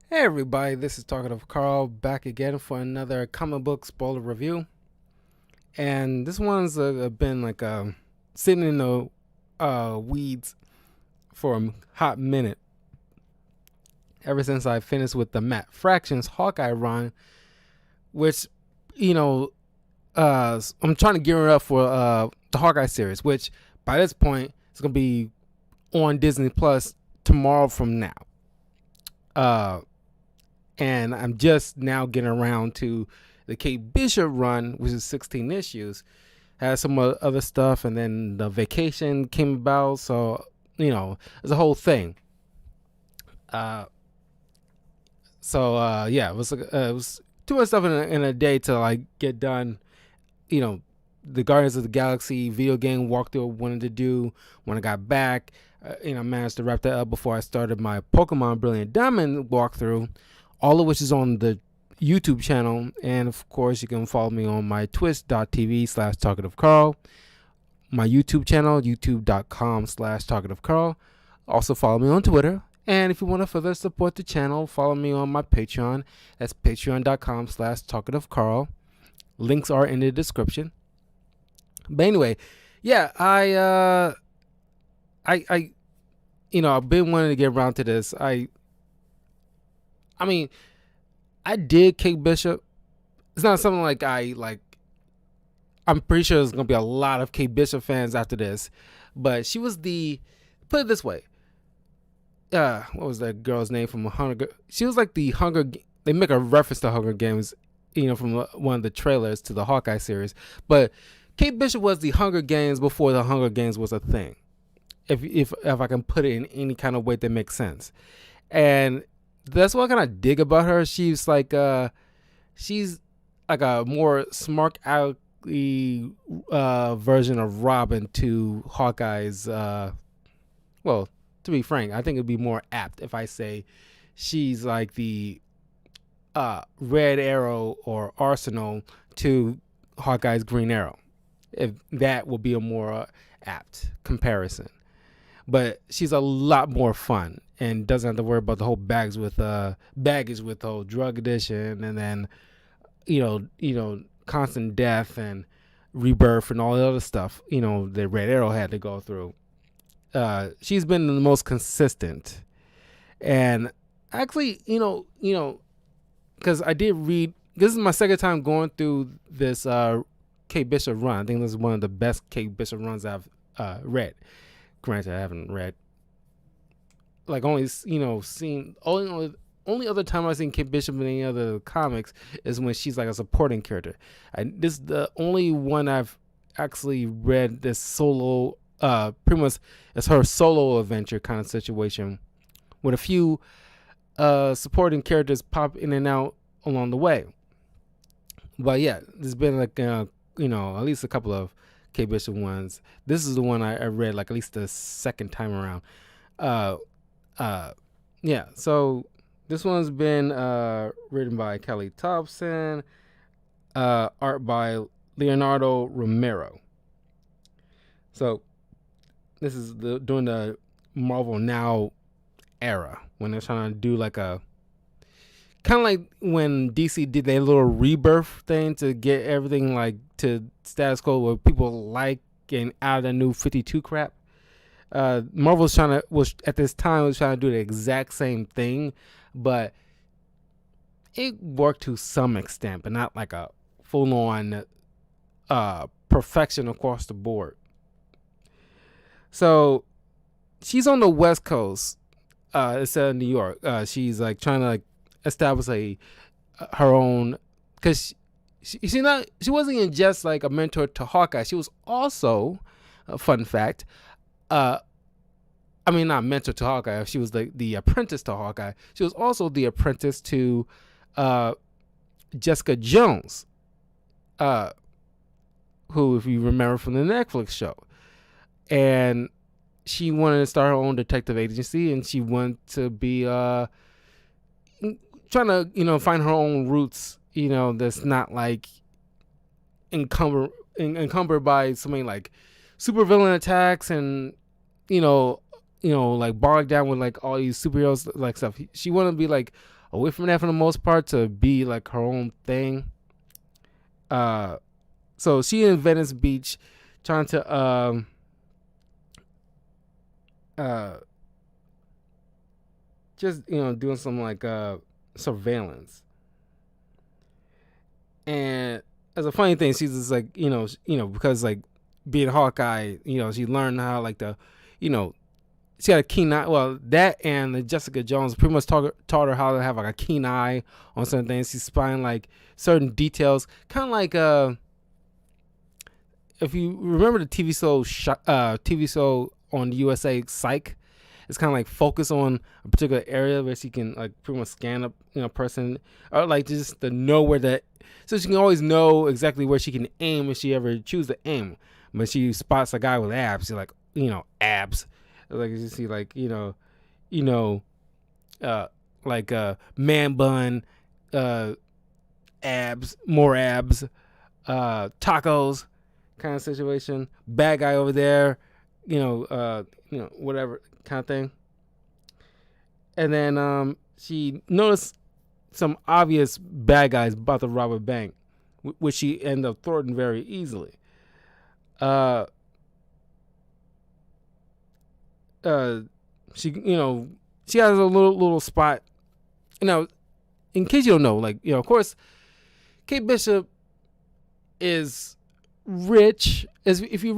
Hey everybody, this is Talkative Carl back again for another comic book spoiler review. And this one's been sitting in the weeds for a hot minute ever since I finished with the Matt Fractions Hawkeye run, which, you know, I'm trying to gear it up for the Hawkeye series, which by this point is going to be on Disney Plus tomorrow from now. And I'm just now getting around to the Kate Bishop run, which is 16 issues. Has some other stuff, and then the vacation came about, so it's a whole thing. Uh, yeah, it was too much stuff in a day to like get done. You know, the Guardians of the Galaxy video game walkthrough I wanted to do when I got back. Managed to wrap that up before I started my Pokemon Brilliant Diamond walkthrough, all of which is on the YouTube channel. And of course, you can follow me on my twitch.tv/talkativecarl, my YouTube channel, youtube.com/talkativecarl. Also follow me on Twitter. And if you want to further support the channel, follow me on my Patreon. That's patreon.com/talkativecarl. Links are in the description. But anyway, yeah, I've been wanting to get around to this. I mean, I did Kate Bishop. It's not something like I like. I'm pretty sure there's gonna be a lot of Kate Bishop fans after this, but she was put it this way. What was that girl's name from Hunger? She was like the Hunger. They make a reference to Hunger Games, from one of the trailers to the Hawkeye series. But Kate Bishop was the Hunger Games before the Hunger Games was a thing. If I can put it in any kind of way that makes sense, and that's what I kind of dig about her. She's like a more smart alecky version of Robin to Hawkeye's. Well, to be frank, I think it'd be more apt if I say she's like the Red Arrow or Arsenal to Hawkeye's Green Arrow. If that would be a more apt comparison. But she's a lot more fun and doesn't have to worry about the whole baggage with the whole drug addiction and then constant death and rebirth and all the other stuff that Red Arrow had to go through. She's been the most consistent, and actually because I did read. This is my second time going through this Kate Bishop run. I think this is one of the best Kate Bishop runs I've read. Granted, I haven't read, only seen only other time I've seen Kate Bishop in any other comics is when she's like a supporting character. This is the only one I've actually read this solo, pretty much it's her solo adventure kind of situation, with a few supporting characters pop in and out along the way. But yeah, there's been at least a couple of Kate Bishop ones. This is the one I read at least the second time around. Yeah. So this one's been written by Kelly Thompson, art by Leonardo Romero. So this is during the Marvel Now era when they're trying to do kind of like when DC did their little rebirth thing to get everything to status quo where people like and out of the new 52 crap. Marvel was at this time trying to do the exact same thing, but it worked to some extent, but not like a full on perfection across the board. So she's on the West Coast. Instead of New York. She's trying to establish her own, because she wasn't even just a mentor to Hawkeye. She was also, fun fact, not mentor to Hawkeye. She was the apprentice to Hawkeye. She was also the apprentice to Jessica Jones, who, if you remember from the Netflix show, and she wanted to start her own detective agency, and she wanted to be trying to find her own roots. That's not encumbered by so many supervillain attacks and bogged down with all these superheroes stuff. She wanted to be away from that for the most part to be like her own thing. So she in Venice Beach trying to just doing some like surveillance. And as a funny thing, she's just like because like being Hawkeye, she learned how like she had a keen eye. Well, that and the Jessica Jones pretty much taught her how to have like a keen eye on certain things. She's spying like certain details, kind of like if you remember the TV show on the USA, Psych. It's kind of like focus on a particular area where she can like pretty much scan a person, or like just to know where that, so she can always know exactly where she can aim if she ever choose to aim. When she spots a guy with abs, she's like abs, like you see like like man bun, abs, more abs, tacos, kind of situation. Bad guy over there, whatever kind of thing. And then she noticed some obvious bad guys about to rob a bank, which she ended up thwarting very easily. She she has a little spot. In case you don't know, like of course, Kate Bishop is rich. As if you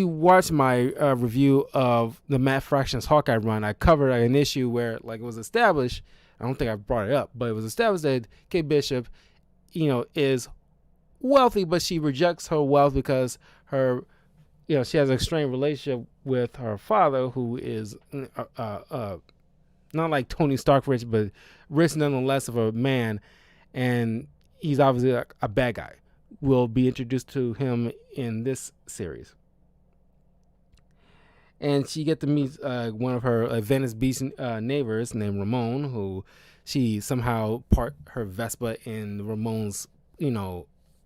watched my review of the Matt Fraction's Hawkeye run, I covered an issue where like it was established. I don't think I brought it up, but it was established that Kate Bishop, is wealthy, but she rejects her wealth because her, she has a strained relationship with her father, who is not like Tony Stark rich, but rich nonetheless of a man, and he's obviously like a bad guy. Will be introduced to him in this series. And she get to meet one of her Venice Beach neighbors named Ramon, who she somehow parked her Vespa in Ramon's,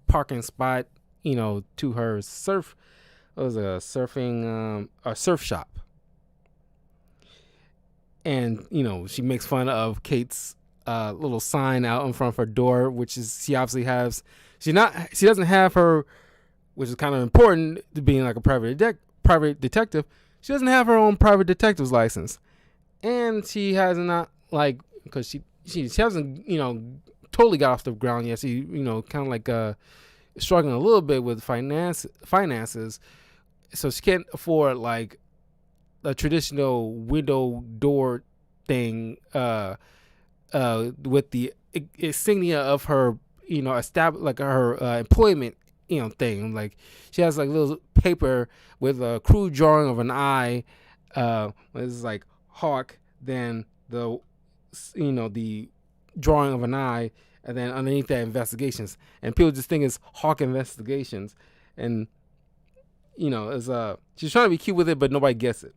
parking spot, to her surf. It was a surf shop. And, she makes fun of Kate's little sign out in front of her door, which is she obviously has. She doesn't have her, which is kind of important to being like a private detective. She doesn't have her own private detective's license, and she has not like because she hasn't totally got off the ground yet. She kind of like struggling a little bit with finances, so she can't afford like a traditional window door thing with the insignia of her established like her employment thing. Like she has like little paper with a crude drawing of an eye. It's like Hawk, then the the drawing of an eye, and then underneath that investigations. And people just think it's Hawk Investigations, and it's she's trying to be cute with it, but nobody gets it.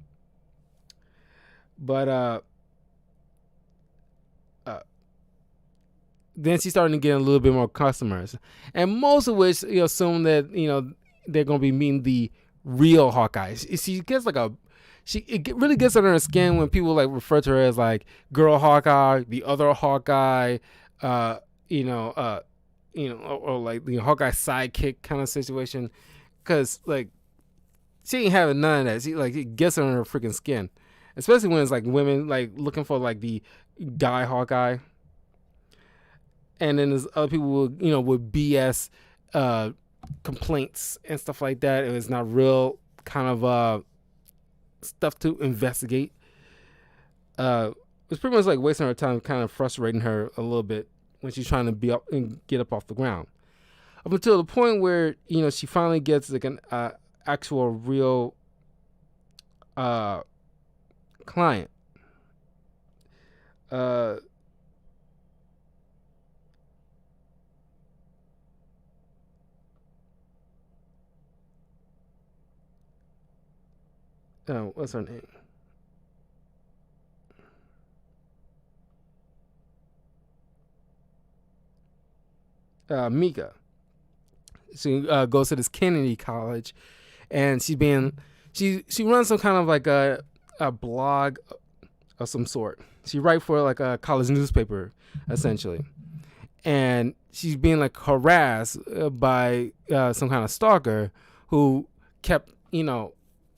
But then she's starting to get a little bit more customers, and most of which assume that they're gonna be meeting the real Hawkeye. She gets like it really gets under her skin when people like refer to her as like girl Hawkeye, the other Hawkeye, or like the Hawkeye sidekick kind of situation, because like she ain't having none of that. She like it gets under her freaking skin, especially when it's like women like looking for like the guy Hawkeye. And then there's other people with BS complaints and stuff like that. It's not real kind of stuff to investigate. It's pretty much like wasting her time, kind of frustrating her a little bit when she's trying to be up and get up off the ground. Up until the point where she finally gets like an actual real client. What's her name? Mika. She goes to this Kennedy College, and she runs some kind of like a blog of some sort. She write for like a college newspaper, essentially, and she's being like harassed by some kind of stalker who kept,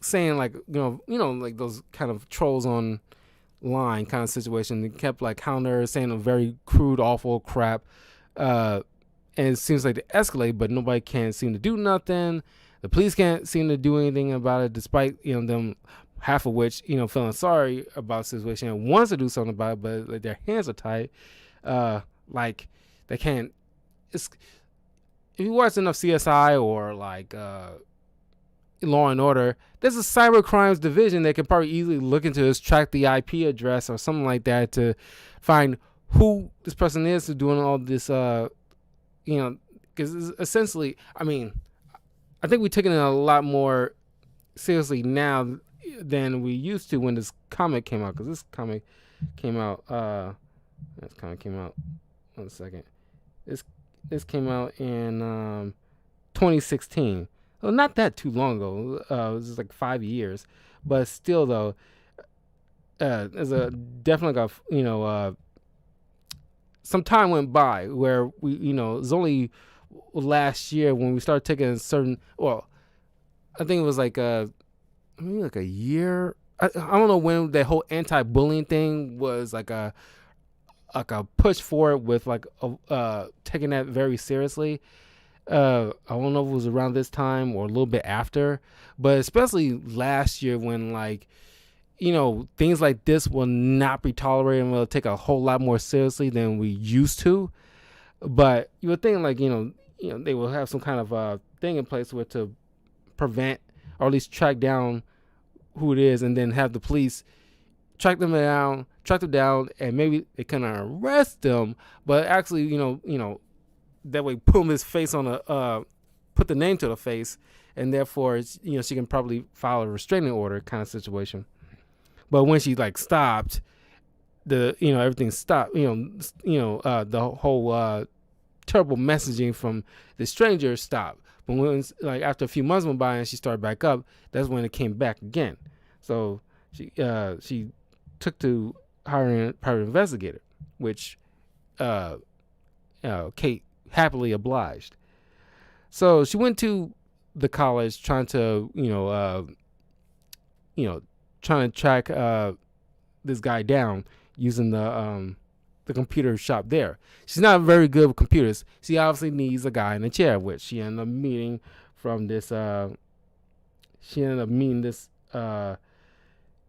saying like, like those kind of trolls on line kind of situation. They kept like hounding her, saying a very crude, awful crap. And it seems like they escalate, but nobody can seem to do nothing. The police can't seem to do anything about it, despite them, half of which feeling sorry about the situation and wants to do something about it, but like, their hands are tied. Like they can't. It's if you watch enough CSI or like Law and Order, there's a cyber crimes division that can probably easily look into this, track the IP address or something like that to find who this person is doing all this. Because essentially, I mean, I think we're taking it a lot more seriously now than we used to when this comic came out. Because this comic came out. This comic came out. 1 second. This came out in 2016. Well, not that too long ago. It was just like 5 years, but still though, there's a definitely got some time went by where we it was only last year when we started taking certain. Well, I think it was like maybe like a year. I don't know when the whole anti-bullying thing was like a push for it with like taking that very seriously. I don't know if it was around this time or a little bit after, but especially last year when like things like this will not be tolerated and will take a whole lot more seriously than we used to. But you would think like they will have some kind of thing in place where to prevent or at least track down who it is, and then have the police track them down, and maybe they can arrest them, but actually that way put his face on put the name to the face, and therefore she can probably file a restraining order kind of situation. But when she like stopped, everything stopped. The whole terrible messaging from the stranger stopped. But when like after a few months went by and she started back up, that's when it came back again. So she took to hiring a private investigator, which Kate happily obliged. So she went to the college trying to trying to track this guy down using the computer shop there. She's not very good with computers. She obviously needs a guy in a chair, which she ended up meeting from this. She ended up meeting this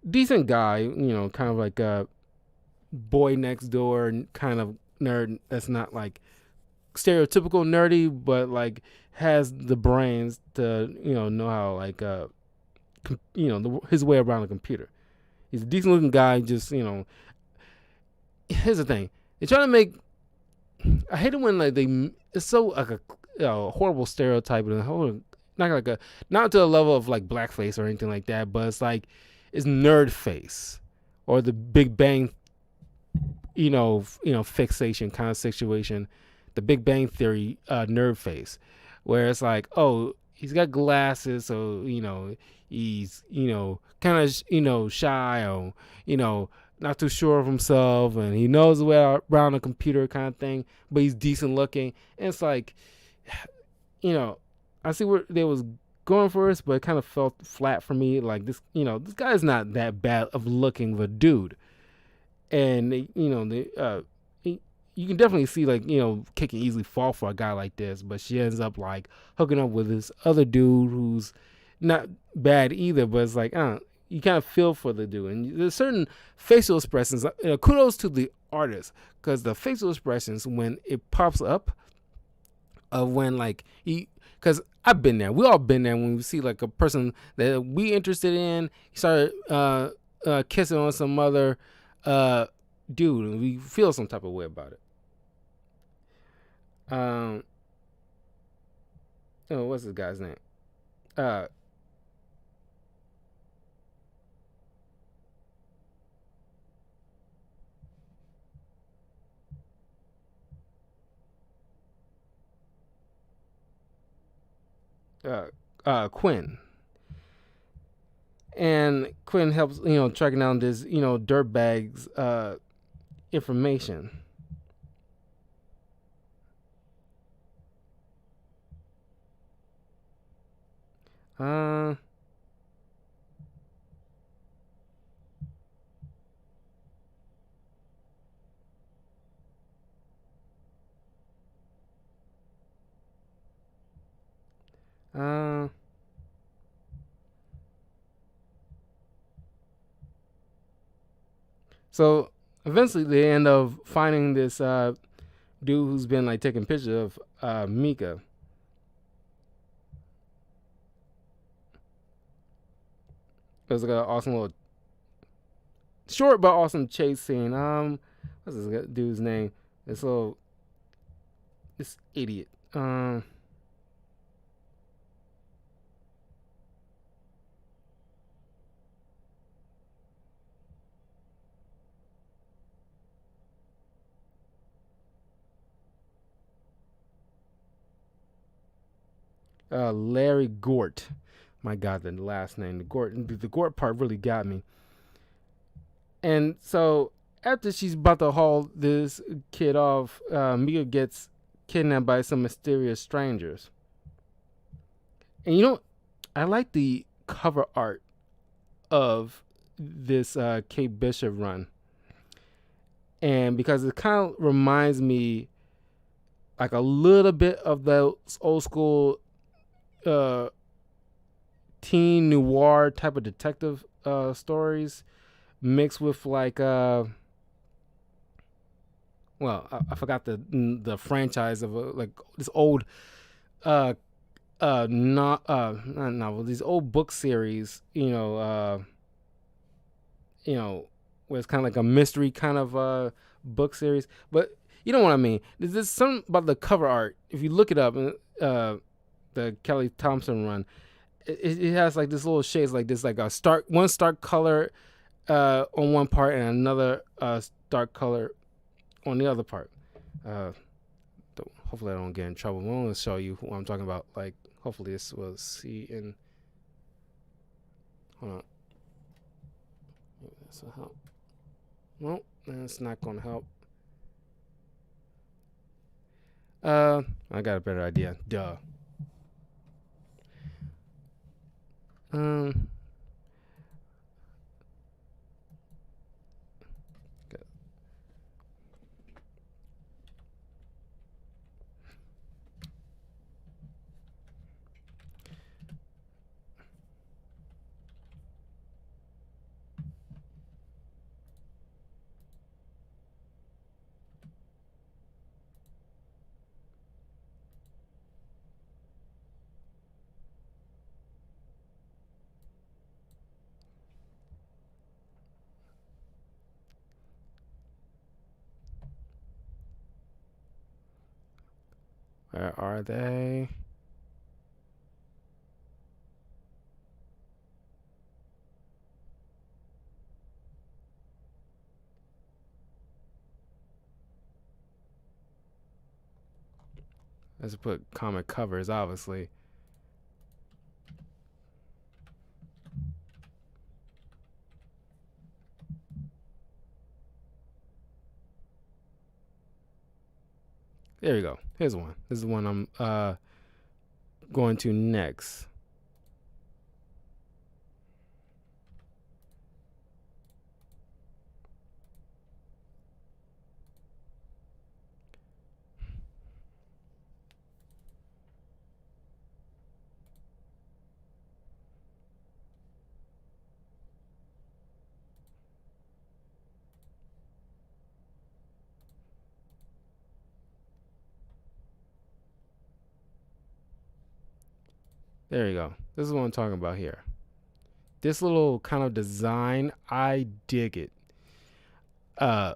decent guy, kind of like a boy next door kind of nerd. That's not like stereotypical nerdy, but like has the brains to know how like his way around the computer. He's a decent looking guy. Just here's the thing. They try to make. I hate it when like it's so like a horrible stereotype and not to the level of like blackface or anything like that, but it's like it's nerd face or the Big Bang, fixation kind of situation, the Big Bang Theory nerd face, where it's like, oh, he's got glasses, so he's kind of shy or not too sure of himself, and he knows the way around a computer kind of thing, but he's decent looking. And it's like, I see where they was going for this, but it kind of felt flat for me. Like this, this guy's not that bad of looking of a dude, and you can definitely see like Kate can easily fall for a guy like this, but she ends up like hooking up with this other dude who's not bad either, but it's like you kind of feel for the dude, and there's certain facial expressions. Kudos to the artist, because the facial expressions when it pops up, of when like because I've been there, we all been there when we see like a person that we interested in, he started kissing on some other dude, and we feel some type of way about it. What's this guy's name? Quinn. And Quinn helps, tracking down this, dirtbags, information. Uh, uh, so eventually they end up finding this dude who's been like taking pictures of Mika. It was like an awesome little short but awesome chase scene. What's this dude's name? This idiot. Larry Gort. My God, the last name, the Gort part really got me. And so after she's about to haul this kid off, Mika gets kidnapped by some mysterious strangers. And I like the cover art of this Kate Bishop run, and because it kind of reminds me like a little bit of those old school uh, teen noir type of detective stories mixed with like I forgot the franchise of like this old uh not novel, these old book series, where it's kind of like a mystery kind of book series, but you know what I mean. There's something about the cover art. If you look it up, the Kelly Thompson run, it has like this little shades, like this, like a stark color on one part and another dark color on the other part. Hopefully I don't get in trouble. I'm going to show you who I'm talking about. Like, hopefully this will see in. Hold on. This will help. Nope, that's not going to help. I got a better idea. Duh. Um. Where are they? Let's put comic covers, obviously. There you go. Here's one. This is the one I'm going to next. There you go. This is what I'm talking about here. This little kind of design, I dig it. Uh,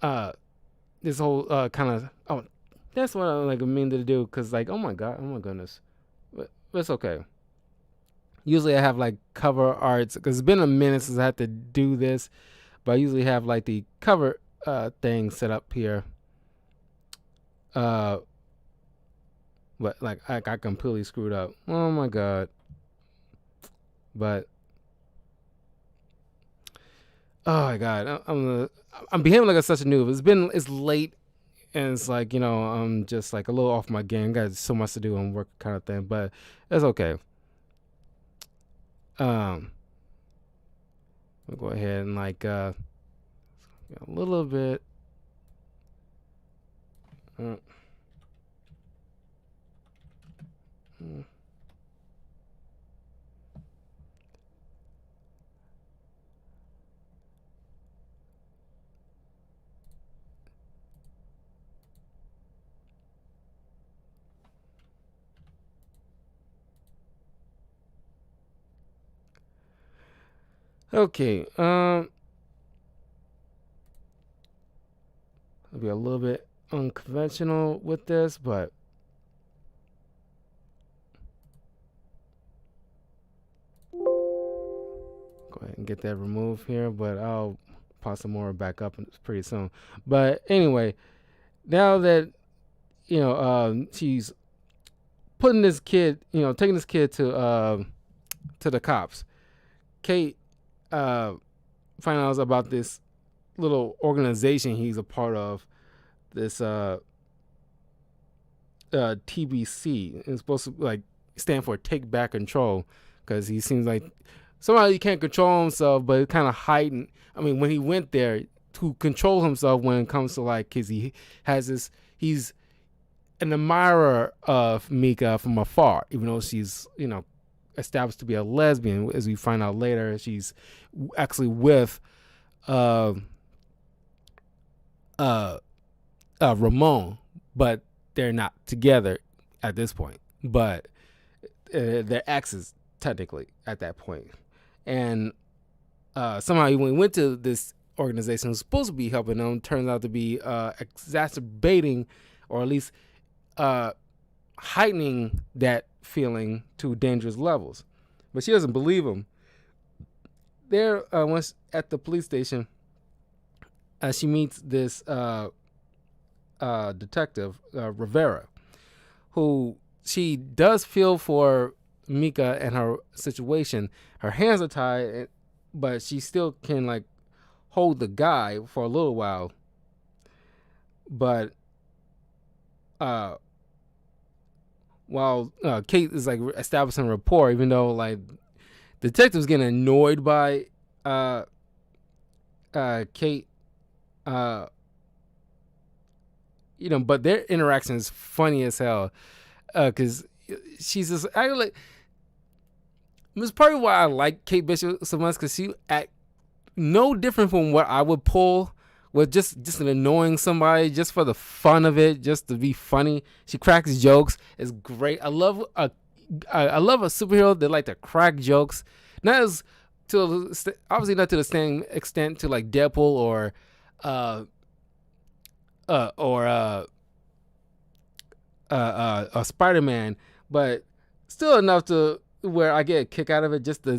uh, this whole kind of that's what I like mean to do, because like oh my goodness, but it's okay. Usually I have like cover arts because it's been a minute since I had to do this, but I usually have like the cover thing set up here. Uh, but like I got completely screwed up. Oh my god. But Oh my god, I'm behaving like such a noob. It's late, and it's like, I'm just like a little off my game. Got so much to do and work kind of thing, but it's okay. Um, we'll go ahead and like a little bit. Uh, mm. Okay, I'll be a little bit unconventional with this, but go ahead and get that removed here. But I'll pop some more back up pretty soon. But anyway, now that she's putting this kid, taking this kid to the cops. Kate finds out about this little organization he's a part of. This TBC. It's supposed to like stand for Take Back Control, because he seems like somehow he can't control himself, but it kind of heightened. I mean, when he went there to control himself when it comes to like, cause he has this, he's an admirer of Mika from afar, even though she's, established to be a lesbian. As we find out later, she's actually with Ramon, but they're not together at this point. But they're exes technically at that point. And somehow when he went to this organization was supposed to be helping them, turns out to be exacerbating, or at least heightening that feeling to dangerous levels. But she doesn't believe him. There, once at the police station, she meets this detective, Rivera, who she does feel for Mika and her situation. Her hands are tied, but she still can like hold the guy for a little while. But while Kate is like establishing rapport, even though like the detective's getting annoyed by Kate, but their interaction is funny as hell, because she's just acting like. It's probably why I like Kate Bishop so much, because she act no different from what I would pull with just an annoying somebody just for the fun of it, just to be funny. She cracks jokes. It's great. I love a superhero that like to crack jokes, not as to obviously not to the same extent to like Deadpool or Spider-Man, but still enough to where I get a kick out of it, just to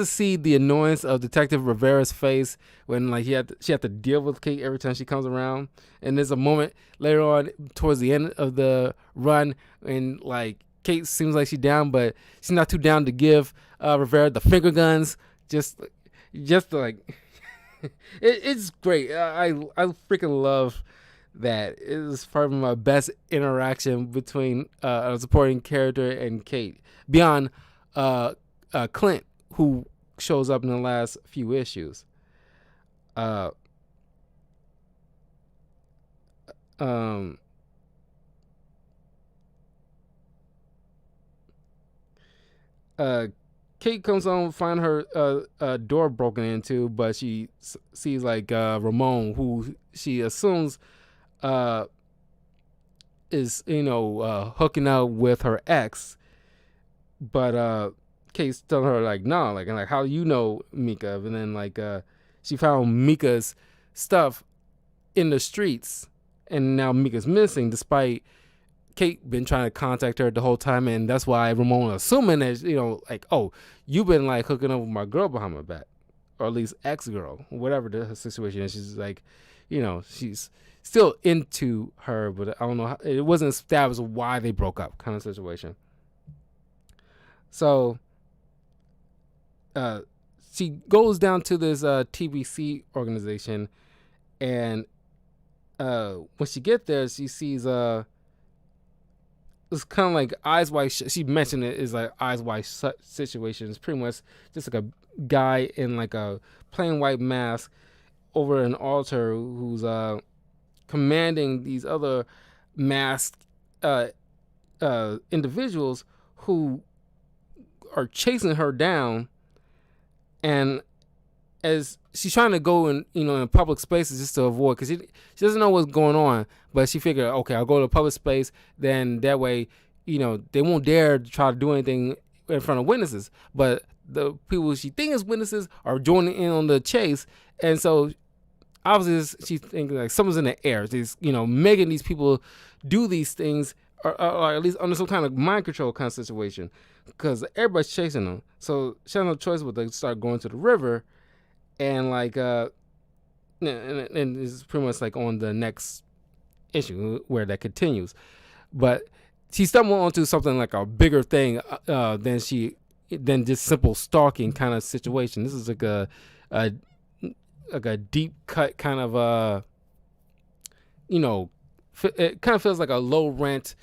see the annoyance of Detective Rivera's face when like she had to deal with Kate every time she comes around. And there's a moment later on towards the end of the run, and like Kate seems like she's down, but she's not too down to give Rivera the finger guns. Just like it's great. I freaking love that. It is probably my best interaction between a supporting character and Kate, beyond Clint, who shows up in the last few issues. Kate comes home, find her door broken into, but she sees like Ramon, who she assumes is hooking out with her ex, but Kate's telling her like no, like, and like, how do you know Mika? And then like she found Mika's stuff in the streets, and now Mika's missing, despite Kate been trying to contact her the whole time, and that's why Ramon assuming that like, oh, you've been like hooking up with my girl behind my back, or at least ex-girl, whatever the situation is. She's like, she's still into her, but I don't know, it wasn't established why they broke up, kind of situation. So she goes down to this TBC organization, and when she get there, she sees it's kind of like eyes wide shut. She mentioned it is like eyes wide shut situation. It's pretty much just like a guy in like a plain white mask over an altar who's commanding these other masked individuals who are chasing her down. And as she's trying to go in public spaces just to avoid, because she doesn't know what's going on, but she figured, okay, I'll go to a public space, then that way, they won't dare to try to do anything in front of witnesses. But the people she thinks is witnesses are joining in on the chase, and so obviously she's thinking like someone's in the air. She's making these people do these things, or at least under some kind of mind control kind of situation, because everybody's chasing them. So she has no choice but to start going to the river, and like and it's pretty much like on the next issue where that continues. But she stumbled onto something like a bigger thing than just simple stalking kind of situation. This is like a deep cut kind of it kind of feels like a low rent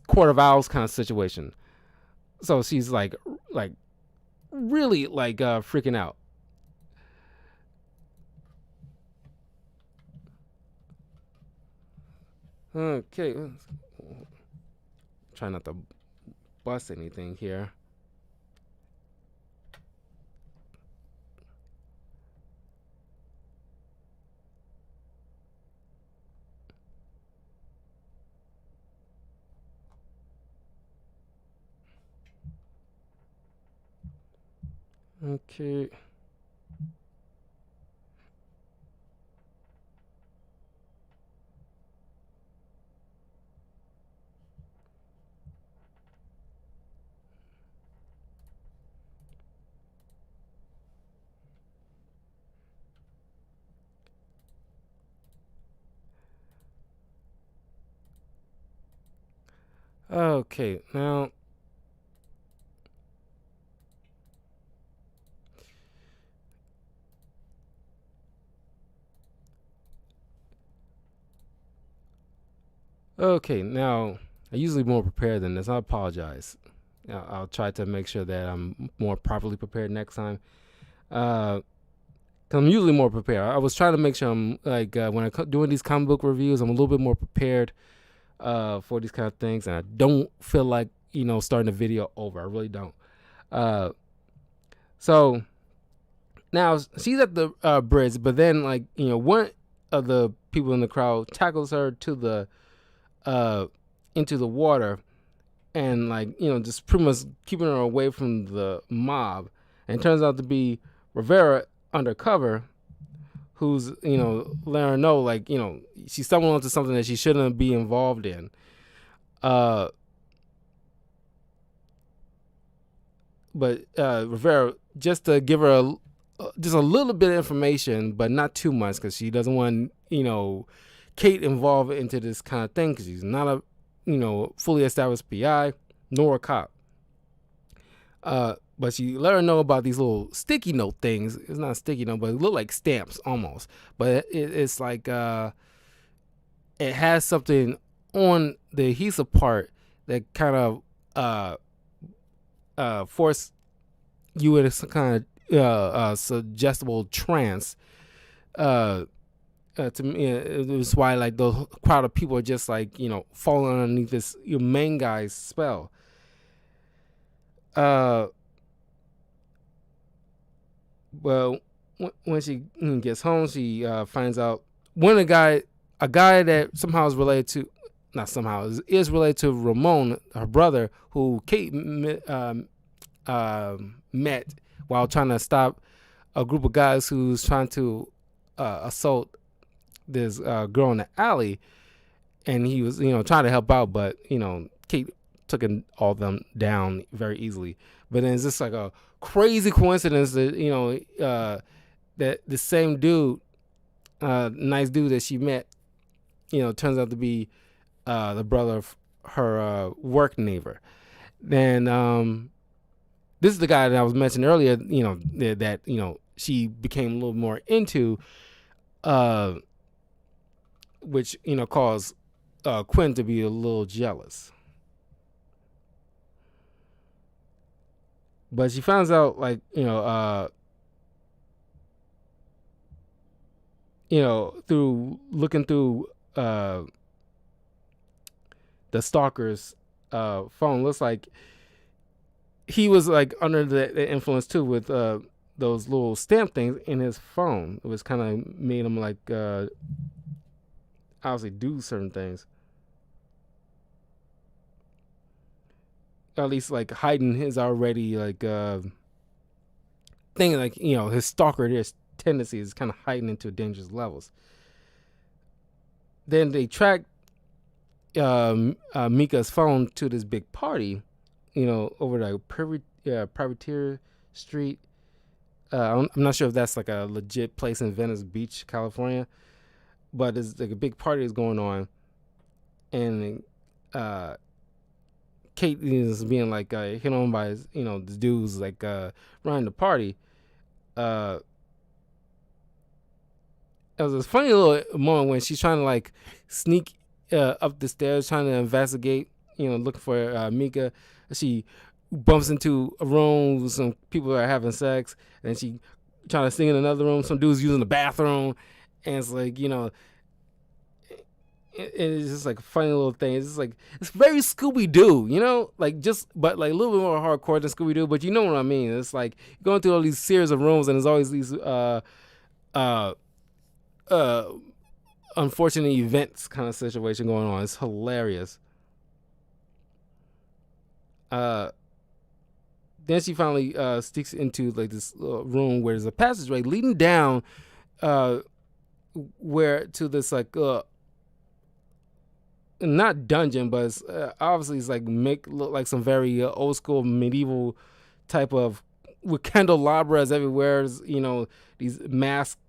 Court of Owls kind of situation. So she's like really like freaking out. Okay, try not to bust anything here. Okay. Okay, now I'm usually more prepared than this. I apologize. I'll try to make sure that I'm more properly prepared next time. Cause I'm usually more prepared. I was trying to make sure I'm like when I'm doing these comic book reviews, I'm a little bit more prepared for these kind of things, and I don't feel like starting the video over. I really don't. So now she's at the bridge, but then one of the people in the crowd tackles her to the into the water, and just pretty much keeping her away from the mob. And it turns out to be Rivera undercover, who's letting her know she stumbled onto something that she shouldn't be involved in. But Rivera, just to give her just a little bit of information, but not too much, because she doesn't want Kate involved into this kind of thing, because she's not a fully established PI nor a cop. But she let her know about these little sticky note things. It's not a sticky note, but it look like stamps almost. But it's like it has something on the adhesive part that kind of force you into some kind of suggestible trance. To me, it was why the crowd of people are just falling underneath this main guy's spell. Well, when she gets home, she finds out a guy that somehow is related to, not somehow, is related to Ramon, her brother, who Kate met while trying to stop a group of guys who's trying to assault this girl in the alley, and he was trying to help out, but Kate took all of them down very easily. But then it's just like a crazy coincidence that that the same dude, nice dude that she met, turns out to be the brother of her work neighbor. Then this is the guy that I was mentioning earlier. That she became a little more into, uh, which caused Quinn to be a little jealous. But she finds out, like, through looking through uh, the stalker's phone, looks like he was like under the influence too with those little stamp things in his phone. It was kind of made him like obviously do certain things. At least like hiding his already like thing, like his stalker, his tendencies is kind of heightened into dangerous levels. Then they track Mika's phone to this big party, over like Privateer Street. I'm not sure if that's like a legit place in Venice Beach, California, but there's like a big party is going on, and Kate is being like hit on by the dudes like running the party. It was a funny little moment when she's trying to like sneak up the stairs, trying to investigate, looking for Mika. She bumps into a room with some people that are having sex, and she trying to sneak in another room. Some dude's using the bathroom, and it's like it's just like a funny little thing. It's just like it's very Scooby Doo, like but like a little bit more hardcore than Scooby Doo. But you know what I mean? It's like going through all these series of rooms, and there's always these uh unfortunate events kind of situation going on. It's hilarious. Then she finally sneaks into like this room where there's a passageway leading down where to this like not dungeon, but it's, obviously it's like make look like some very old school medieval type of with candelabras everywhere. These masks,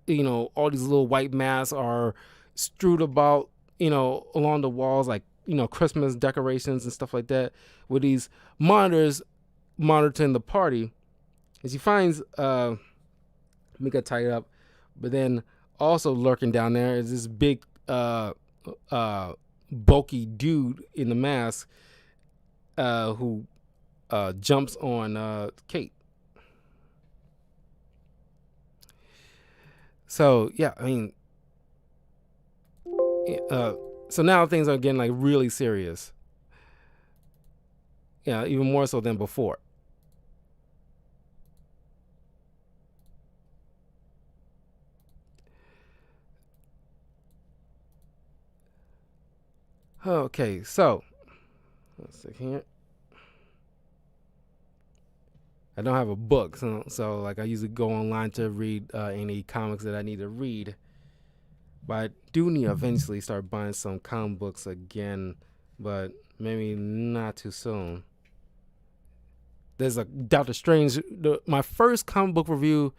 all these little white masks are strewed about, along the walls, like Christmas decorations and stuff like that, with these monitors monitoring the party. And she finds Mika tied up, but then also lurking down there is this big bulky dude in the mask who jumps on Kate. So yeah, I mean, so now things are getting like really serious. Yeah, even more so than before. Okay, so let's see here. I don't have a book, so like I usually go online to read any comics that I need to read. But I do need to eventually start buying some comic books again, but maybe not too soon. There's a Doctor Strange. My first comic book review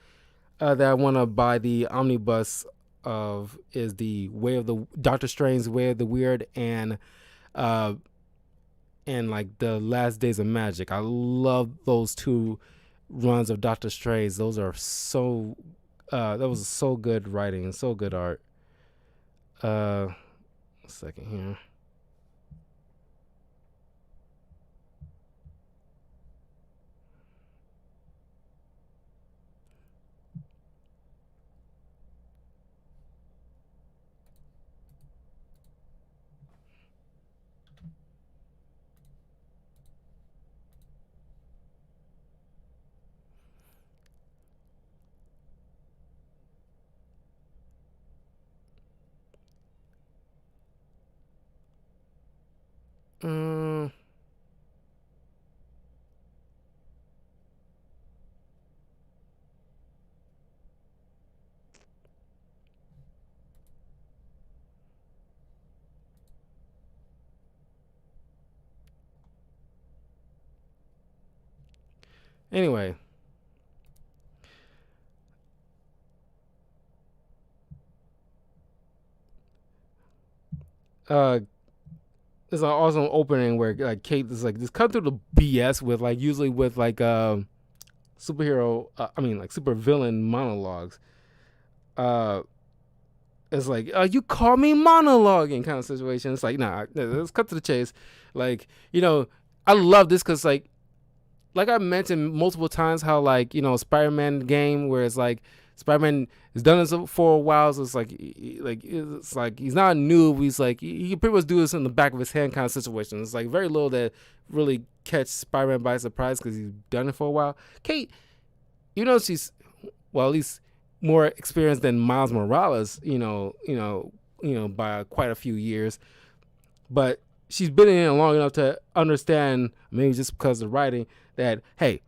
that I want to buy the omnibus of is the Way of the Doctor Strange Way of the Weird and like the Last Days of Magic. I love those two runs of Doctor Strange. Those are so that was so good writing and so good art. A second here. Um, anyway, uh, there's an awesome opening where like Kate is like just cut through the BS with like usually with like superhero, like super villain monologues. It's like, you call me monologuing kind of situation. It's like, nah, let's cut to the chase. Like, I love this because like I mentioned multiple times how like, Spider-Man game where it's like Spider-Man has done this for a while. So it's like he's not new. He's like, he can pretty much do this in the back of his hand kind of situation. It's like very little that really catch Spider-Man by surprise because he's done it for a while. Kate, she's, well, at least more experienced than Miles Morales, by quite a few years. But she's been in it long enough to understand, maybe just because of the writing, that hey,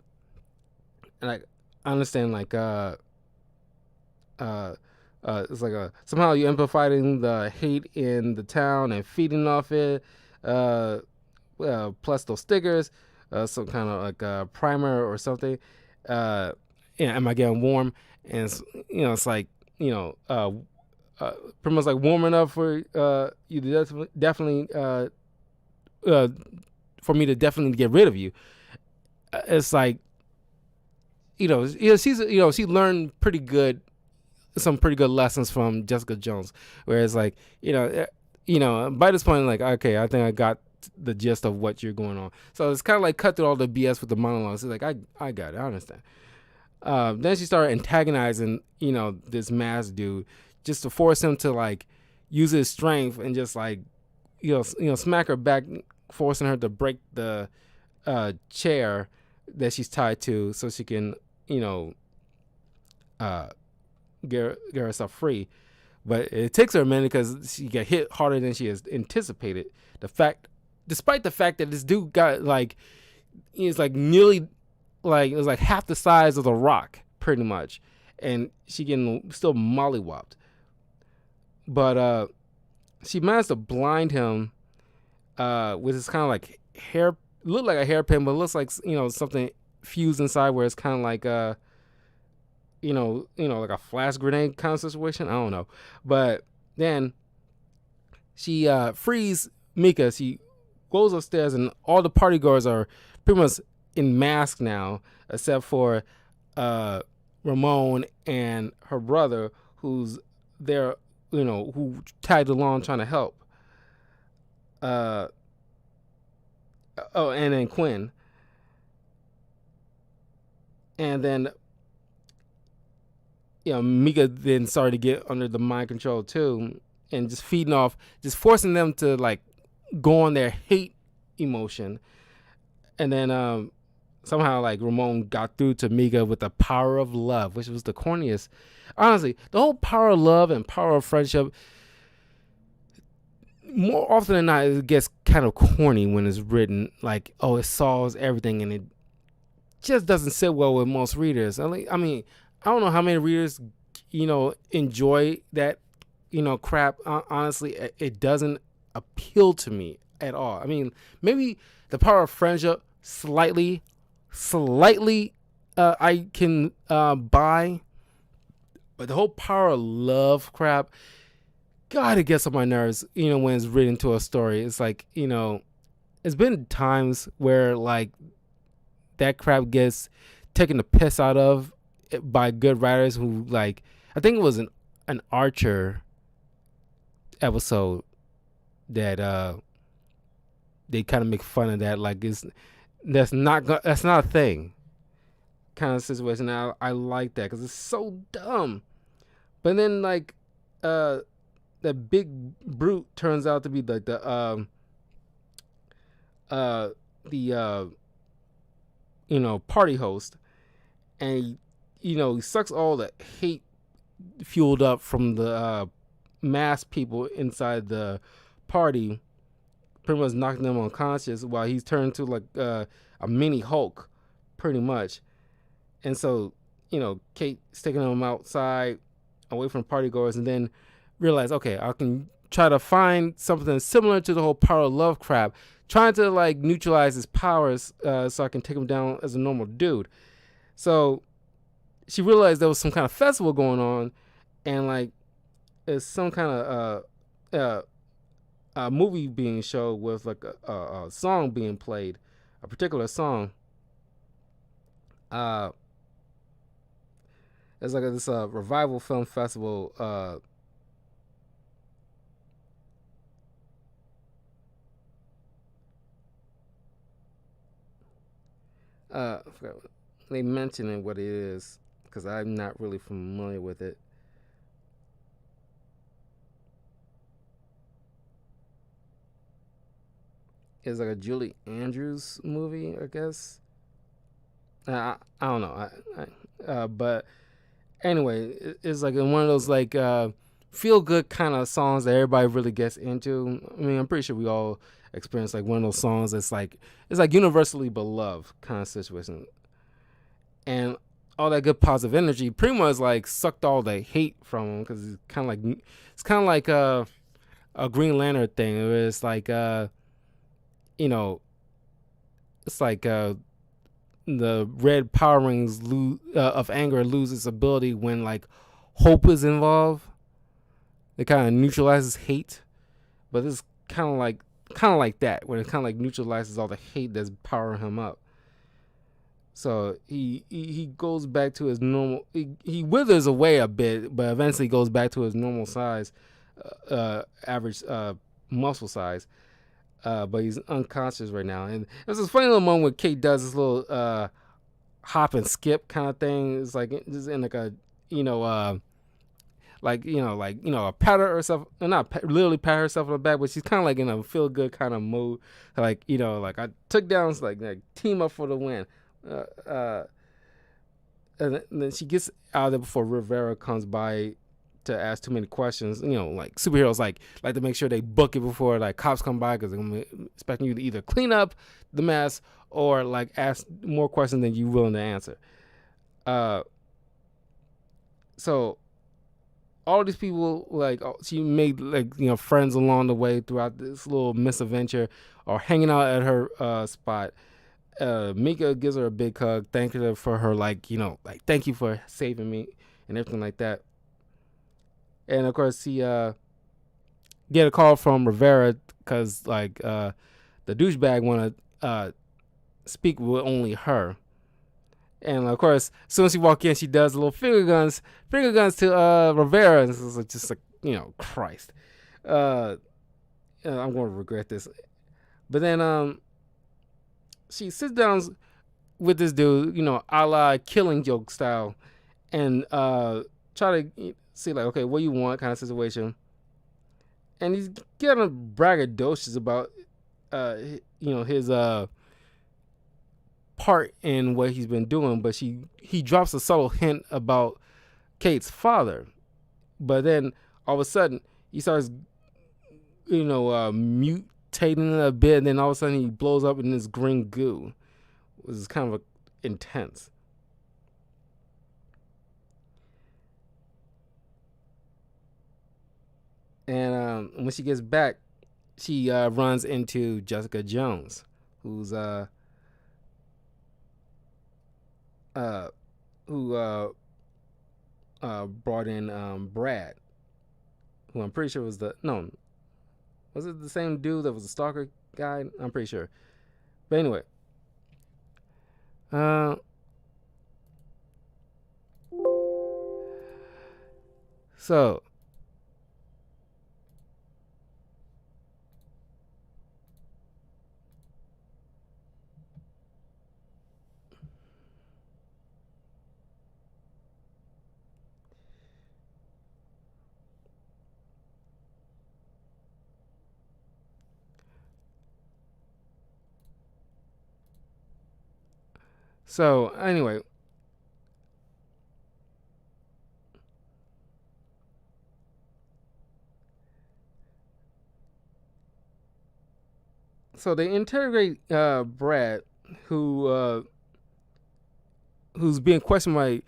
like I understand, like it's like somehow you amplifying the hate in the town and feeding off it. Plus those stickers, some kind of like primer or something. Am I getting warm? And it's like pretty much like warm enough for you to definitely for me to definitely get rid of you. It's like she's she learned some pretty good lessons from Jessica Jones, whereas like by this point, like, okay, I think I got the gist of what you're going on. So it's kind of like cut through all the BS with the monologues. It's like I got it, I understand. Then she started antagonizing, this masked dude, just to force him to like use his strength and just like, smack her back, forcing her to break the chair that she's tied to, so she can, get herself free. But it takes her a minute because she got hit harder than she has anticipated. Despite the fact that this dude got like, he's like nearly. Like it was like half the size of the Rock, pretty much, and she getting still mollywopped. But she managed to blind him with this kind of like hair, looked like a hairpin, but it looks like something fused inside where it's kind of like like a flash grenade kind of situation. I don't know, but then she frees Mika. She goes upstairs, and all the party goers are pretty much in mask now, except for Ramon and her brother, who's there, who tagged along trying to help. And then Quinn. And then, Mika then started to get under the mind control too, and just just forcing them to like go on their hate emotion. And then somehow like Ramon got through to Mika with the power of love, which was the corniest. Honestly, the whole power of love and power of friendship, more often than not, it gets kind of corny when it's written like, oh, it solves everything, and it just doesn't sit well with most readers. I mean, I don't know how many readers, enjoy that, crap. Honestly, it doesn't appeal to me at all. I mean, maybe the power of friendship slightly I can buy, but the whole power of love crap, God, it gets on my nerves, when it's written to a story. It's like, it's been times where like that crap gets taken the piss out of by good writers who, like, I think it was an Archer episode that they kind of make fun of that, like that's not a thing kind of situation. I like that because it's so dumb. But then like that big brute turns out to be like the party host, and he sucks all the hate fueled up from the mass people inside the party, pretty much knocking them unconscious while he's turned to like a mini Hulk, pretty much. And so, Kate's taking him outside, away from party goers, and then realize, okay, I can try to find something similar to the whole power of love crap, trying to like neutralize his powers so I can take him down as a normal dude. So she realized there was some kind of festival going on, and like it's some kind of a movie being showed with like a song being played, a particular song. Uh, it's like this revival film festival. I forgot they mentioning what it is because I'm not really familiar with it. It's like a Julie Andrews movie, I guess. I don't know. But anyway, it's like one of those like feel good kind of songs that everybody really gets into. I mean, I'm pretty sure we all experience like one of those songs that's like it's like universally beloved kind of situation, and all that good positive energy pretty much like sucked all the hate from him because it's kind of like a Green Lantern thing. It's like you know, it's like the red Power Rings of anger lose its ability when like hope is involved. It kind of neutralizes hate, but it's kind of like that when it kind of like neutralizes all the hate that's powering him up. So he goes back to his normal. He withers away a bit, but eventually goes back to his normal size, average muscle size. But he's unconscious right now. And there's this funny little moment where Kate does this little hop and skip kind of thing. It's like just in like a you know a pat herself, not literally pat herself on the back, but she's kind of like in a feel good kind of mood. Like like I took down, like team up for the win. Uh, uh, and then she gets out of there before Rivera comes by to ask too many questions. Like superheroes like to make sure they book it before like cops come by because they're gonna be expecting you to either clean up the mess or like ask more questions than you're willing to answer. So all these people she made friends along the way throughout this little misadventure or hanging out at her spot. Mika gives her a big hug, thanking her for her thank you for saving me and everything like that. And of course he get a call from Rivera because the douchebag want to speak with only her. And of course, as soon as she walks in, she does a little finger guns to Rivera. And it's just like Christ. I'm going to regret this. But then she sits down with this dude, a la Killing Joke style, and try to see okay, what you want kind of situation. And he's getting braggadocious about his part in what he's been doing, but he drops a subtle hint about Kate's father. But then all of a sudden he starts mutating a bit, and then all of a sudden he blows up in this green goo, which is kind of intense. And when she gets back, she runs into Jessica Jones, who's who brought in Brad, who I'm pretty sure was was it the same dude that was the stalker guy? I'm pretty sure. But anyway, so anyway, so they interrogate Brad, who's being questioned by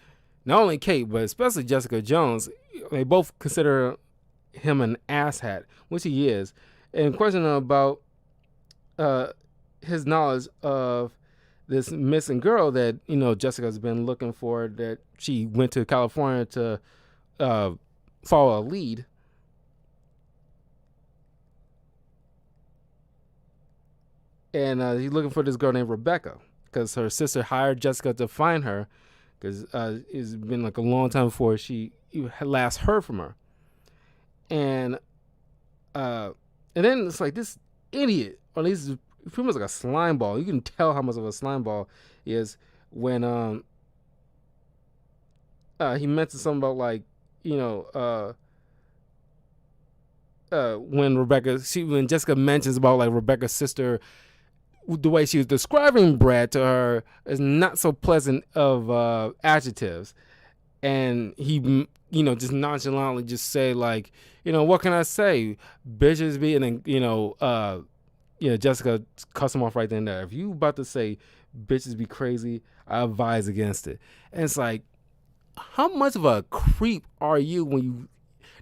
not only Kate but especially Jessica Jones. They both consider him an asshat, which he is, and question him about his knowledge of this missing girl that Jessica's been looking for. That she went to California to follow a lead. and he's looking for this girl named Rebecca because her sister hired Jessica to find her because it's been like a long time before she last heard from her, and then it's like this idiot, or at least pretty much like a slime ball. You can tell how much of a slime ball he is when he mentioned something about like when Jessica mentions about like Rebecca's sister, the way she was describing Brad to her is not so pleasant of adjectives, and he just nonchalantly just say like, what can I say, bitches be, and then Jessica cuss him off right then and there. If you about to say bitches be crazy, I advise against it. And it's like, how much of a creep are you when you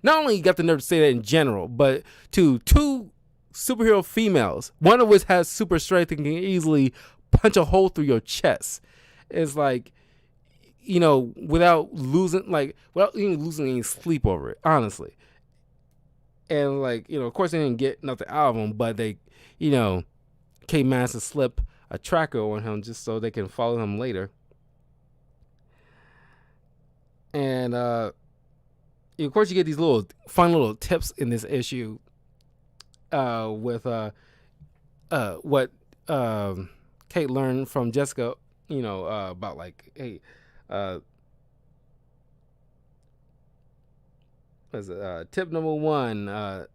not only got the nerve to say that in general, but to two superhero females, one of which has super strength and can easily punch a hole through your chest. It's like, without even losing any sleep over it, honestly. And like, of course they didn't get nothing out of him, but they, Kate managed to slip a tracker on him just so they can follow him later. And of course you get these little fun little tips in this issue with what Kate learned from Jessica, about like, hey, tip number 1,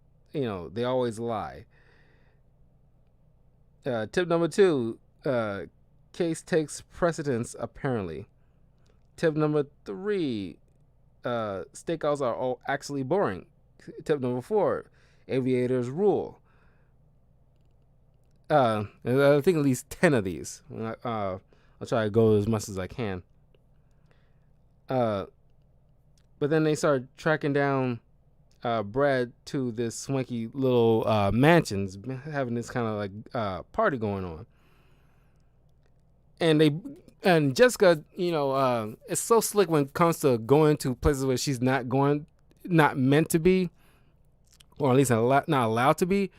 they always lie. Tip number 2, case takes precedence apparently. Tip number 3, stakeouts are all actually boring. Tip number 4, aviators rule. I think at least 10 of these. I'll try to go as much as I can. But then they start tracking down Brad to this swanky little mansions, having this kind of like party going on. And Jessica, is so slick when it comes to going to places where she's not meant to be, or at least not allowed to be.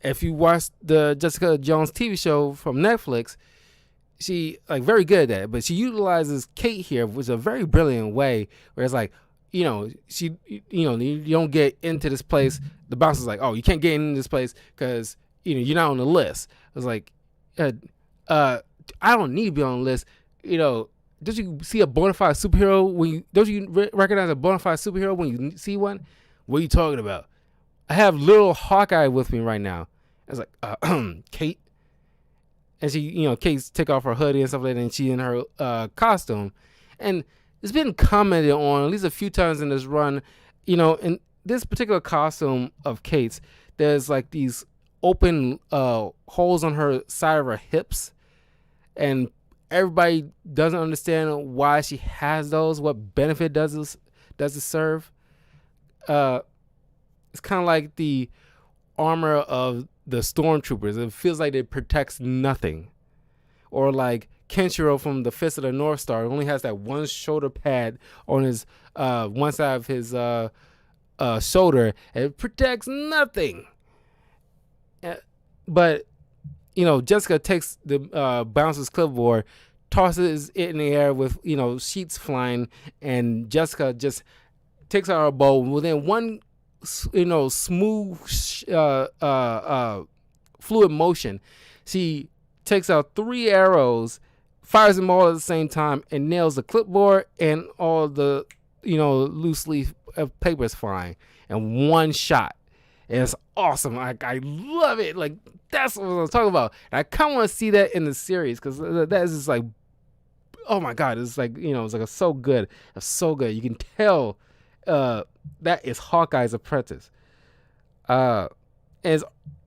If you watch the Jessica Jones TV show from Netflix, she like very good at it, but she utilizes Kate here, which is a very brilliant way, where it's like, you don't get into this place. The bouncer's like, oh, you can't get into this place because you're not on the list. It's like, I don't need to be on the list. Don't you see a bona fide superhero don't you recognize a bona fide superhero when you see one? What are you talking about? I have little Hawkeye with me right now. It's like, Kate. And she, Kate take off her hoodie and stuff like that, and she in her costume. And it's been commented on at least a few times in this run, in this particular costume of Kate's, there's like these open holes on her side of her hips. And everybody doesn't understand why she has those. What benefit does it serve? It's kind of like the armor of the stormtroopers. It feels like it protects nothing. Or like Kenshiro from the Fist of the North Star only has that one shoulder pad on his one side of his shoulder, and it protects nothing. But Jessica takes the bouncer's clipboard, tosses it in the air with sheets flying, and Jessica just takes out her bow within one smooth fluid motion. She takes out 3 arrows, fires them all at the same time, and nails the clipboard and all the loose leaf papers flying in one shot. And it's awesome. I love it. Like, that's what I was talking about. And I kind of want to see that in the series, because that is just like, oh my god, it's like it's like so good. It's so good. You can tell that is Hawkeye's apprentice. And it's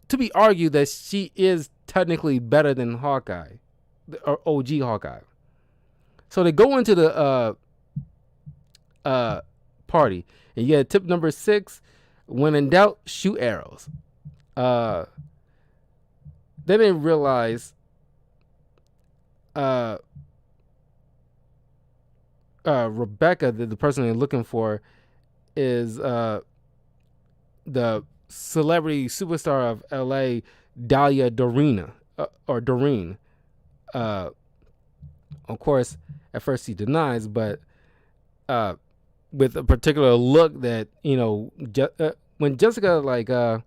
to be argued that she is technically better than Hawkeye, or OG Hawkeye. So they go into the party, and you get tip number 6: when in doubt, shoot arrows. Then they realize Rebecca, the person they're looking for, is the celebrity superstar of LA, Dahlia Dorina. or Doreen. Uh, of course, at first he denies, but uh, with a particular look that when Jessica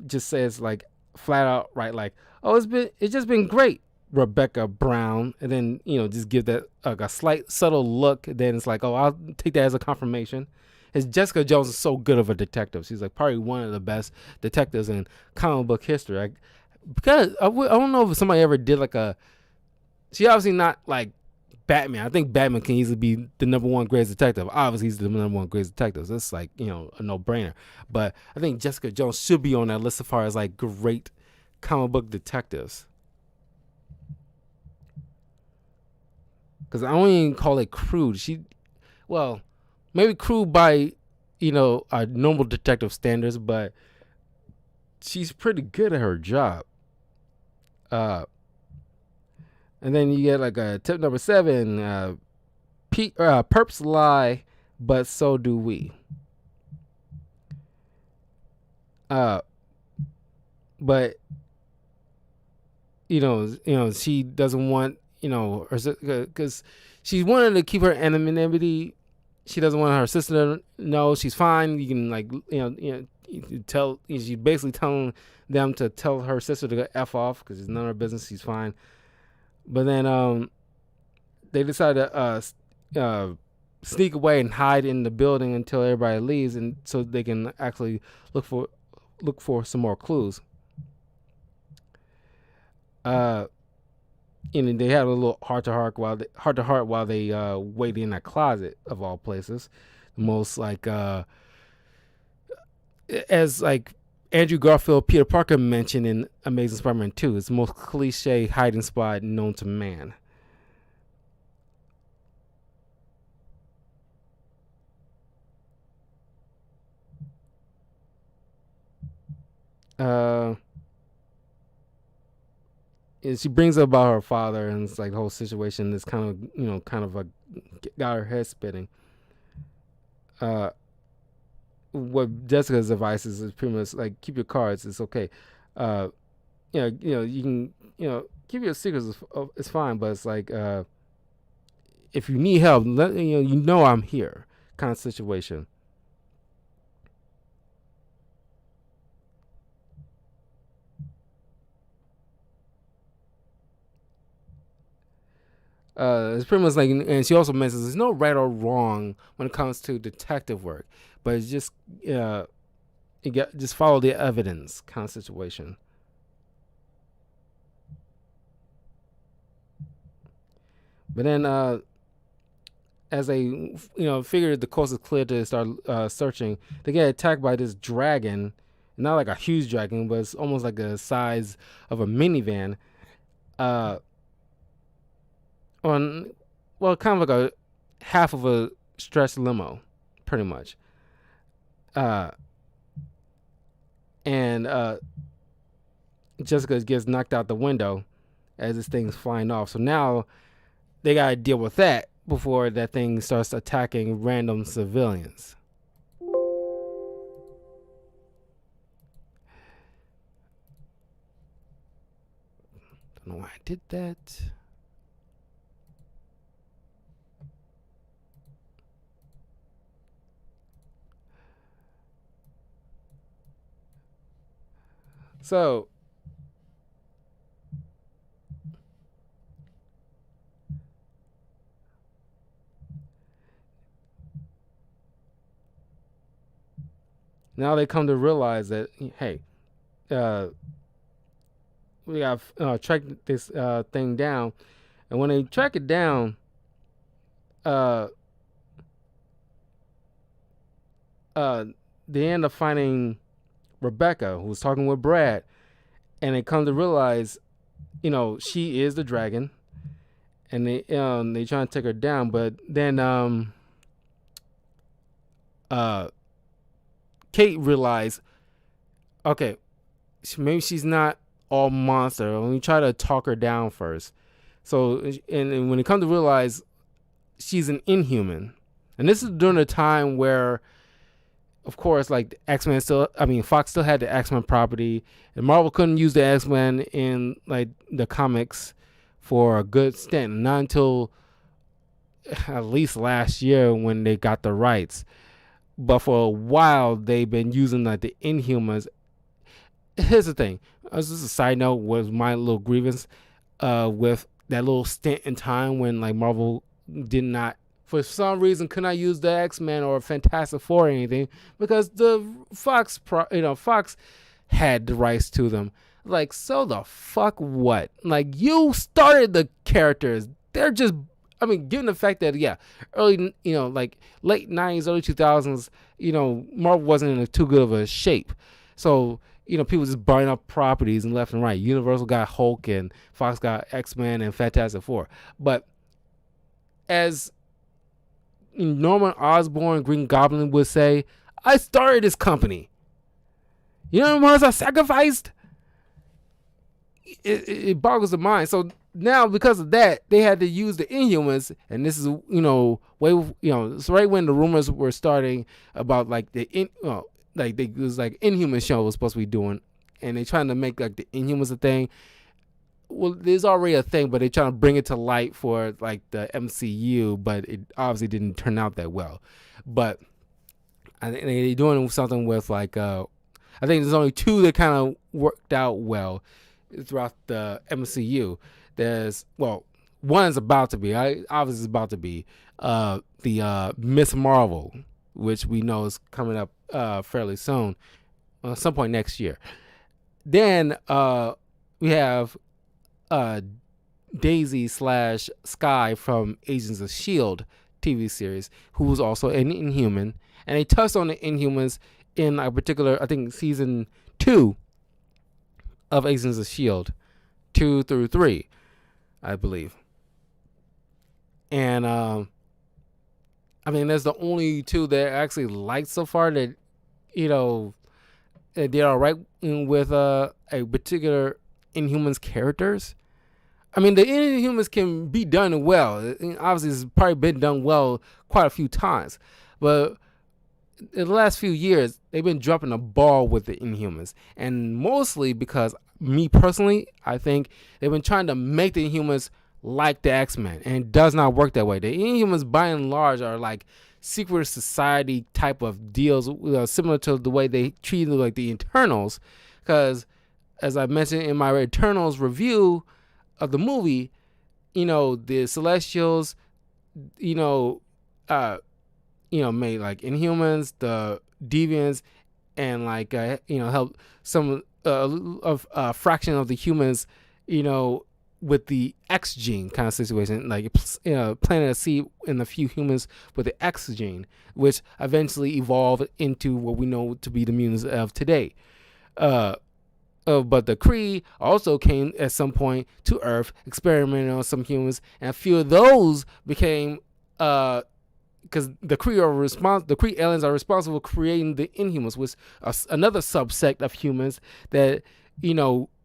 just says like flat out right like, oh, it's just been great, Rebecca Brown, and then just give that like a slight subtle look. Then it's like, oh, I'll take that as a confirmation. As Jessica Jones is so good of a detective, she's like probably one of the best detectives in comic book history. Because I don't know if somebody ever did like a. She obviously not like Batman. I think Batman can easily be the number one greatest detective. Obviously, he's the number one greatest detective. So it's like a no brainer. But I think Jessica Jones should be on that list as far as like great comic book detectives. Because I don't even call it crude. Maybe crude by our normal detective standards, but she's pretty good at her job. And then you get like a tip number 7. Perps lie, but so do we. But she doesn't want because she wanted to keep her anonymity. She doesn't want her sister to know. She's fine. You can tell. She's basically telling them to tell her sister to go F off because it's none of her business. She's fine. But then they decide to sneak away and hide in the building until everybody leaves, and so they can actually look for some more clues. And they have a little heart to heart while they wait in a closet of all places. Most like as like Andrew Garfield, Peter Parker mentioned in Amazing Spider-Man 2, it's the most cliche hiding spot known to man. She brings up about her father, and it's like the whole situation is kind of like got her head spinning. What Jessica's advice is pretty much like, keep your cards. It's okay. You can keep your secrets. It's fine, but it's like if you need help, I'm here, kind of situation. It's pretty much like, and she also mentions there's no right or wrong when it comes to detective work, but it's just just follow the evidence kind of situation. But then as they figure the coast is clear to start searching, they get attacked by this dragon. Not like a huge dragon, but it's almost like the size of a minivan. On kind of like a half of a stretched limo, pretty much. And Jessica gets knocked out the window as this thing's flying off. So now they gotta deal with that before that thing starts attacking random civilians. Don't know why I did that. So now they come to realize that, hey, we got to track this thing down. And when they track it down, they end up finding Rebecca, who was talking with Brad, and they come to realize, she is the dragon, and they try to take her down, but then Kate realized, okay, maybe she's not all monster. Let me try to talk her down first. So, and when they come to realize she's an inhuman, and this is during a time where of course, like X-Men still, I mean, Fox still had the X-Men property, and Marvel couldn't use the X-Men in like the comics for a good stint, not until at least last year when they got the rights. But for a while, they've been using like the Inhumans. Here's the thing. This is a side note. Was my little grievance with that little stint in time when like Marvel did not, for some reason, could not use the X-Men or Fantastic Four or anything because the Fox had the rights to them. Like, so the fuck what? Like, you started the characters. They're just, I mean, given the fact that, yeah, early, like late 90s, early 2000s, Marvel wasn't in too good of a shape. So, people just buying up properties and left and right. Universal got Hulk and Fox got X-Men and Fantastic Four. But as Norman Osborn, Green Goblin would say, I started this company. You know how much I sacrificed? It boggles the mind. So now, because of that, they had to use the Inhumans, and this is, it's right when the rumors were starting about like it was like Inhuman show was supposed to be doing, and they trying to make like the Inhumans a thing. Well, there's already a thing, but they're trying to bring it to light for like the MCU, but it obviously didn't turn out that well. But I think they're doing something with like I think there's only two that kind of worked out well throughout the MCU. There's one is about to be, obviously is about to be the Miss Marvel, which we know is coming up fairly soon, some point next year. Then we have Daisy / Sky from Agents of S.H.I.E.L.D. TV series, who was also an Inhuman. And they touched on the Inhumans in a particular, I think, season 2 of Agents of S.H.I.E.L.D. 2 through 3, I believe. And, I mean, that's the only two that I actually liked so far that, they're all right with a particular Inhumans characters. I mean, the Inhumans can be done well. Obviously, it's probably been done well quite a few times. But in the last few years, they've been dropping the ball with the Inhumans. And mostly because, me personally, I think they've been trying to make the Inhumans like the X-Men. And it does not work that way. The Inhumans, by and large, are like secret society type of deals, similar to the way they treated like the Eternals. Because, as I mentioned in my Eternals review of the movie, the Celestials, made like Inhumans, the Deviants, and like help some of a fraction of the humans, with the X gene kind of situation, like planted a seed in a few humans with the X gene, which eventually evolved into what we know to be the mutants of today. But the Kree also came at some point to Earth, experimenting on some humans, and a few of those became, because the Kree aliens are responsible for creating the Inhumans, which is another subsect of humans that,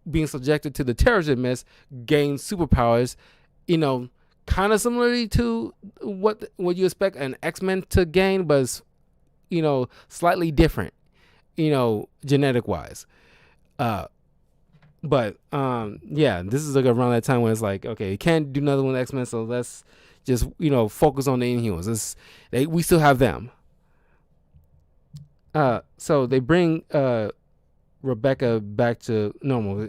being subjected to the terrorism mess, gain superpowers, kind of similarly to what you expect an X-Men to gain, but slightly different, genetic wise. But this is like around that time when it's like, okay, you can't do nothing with X-Men, so let's just focus on the Inhumans. We still have them. So they bring Rebecca back to normal.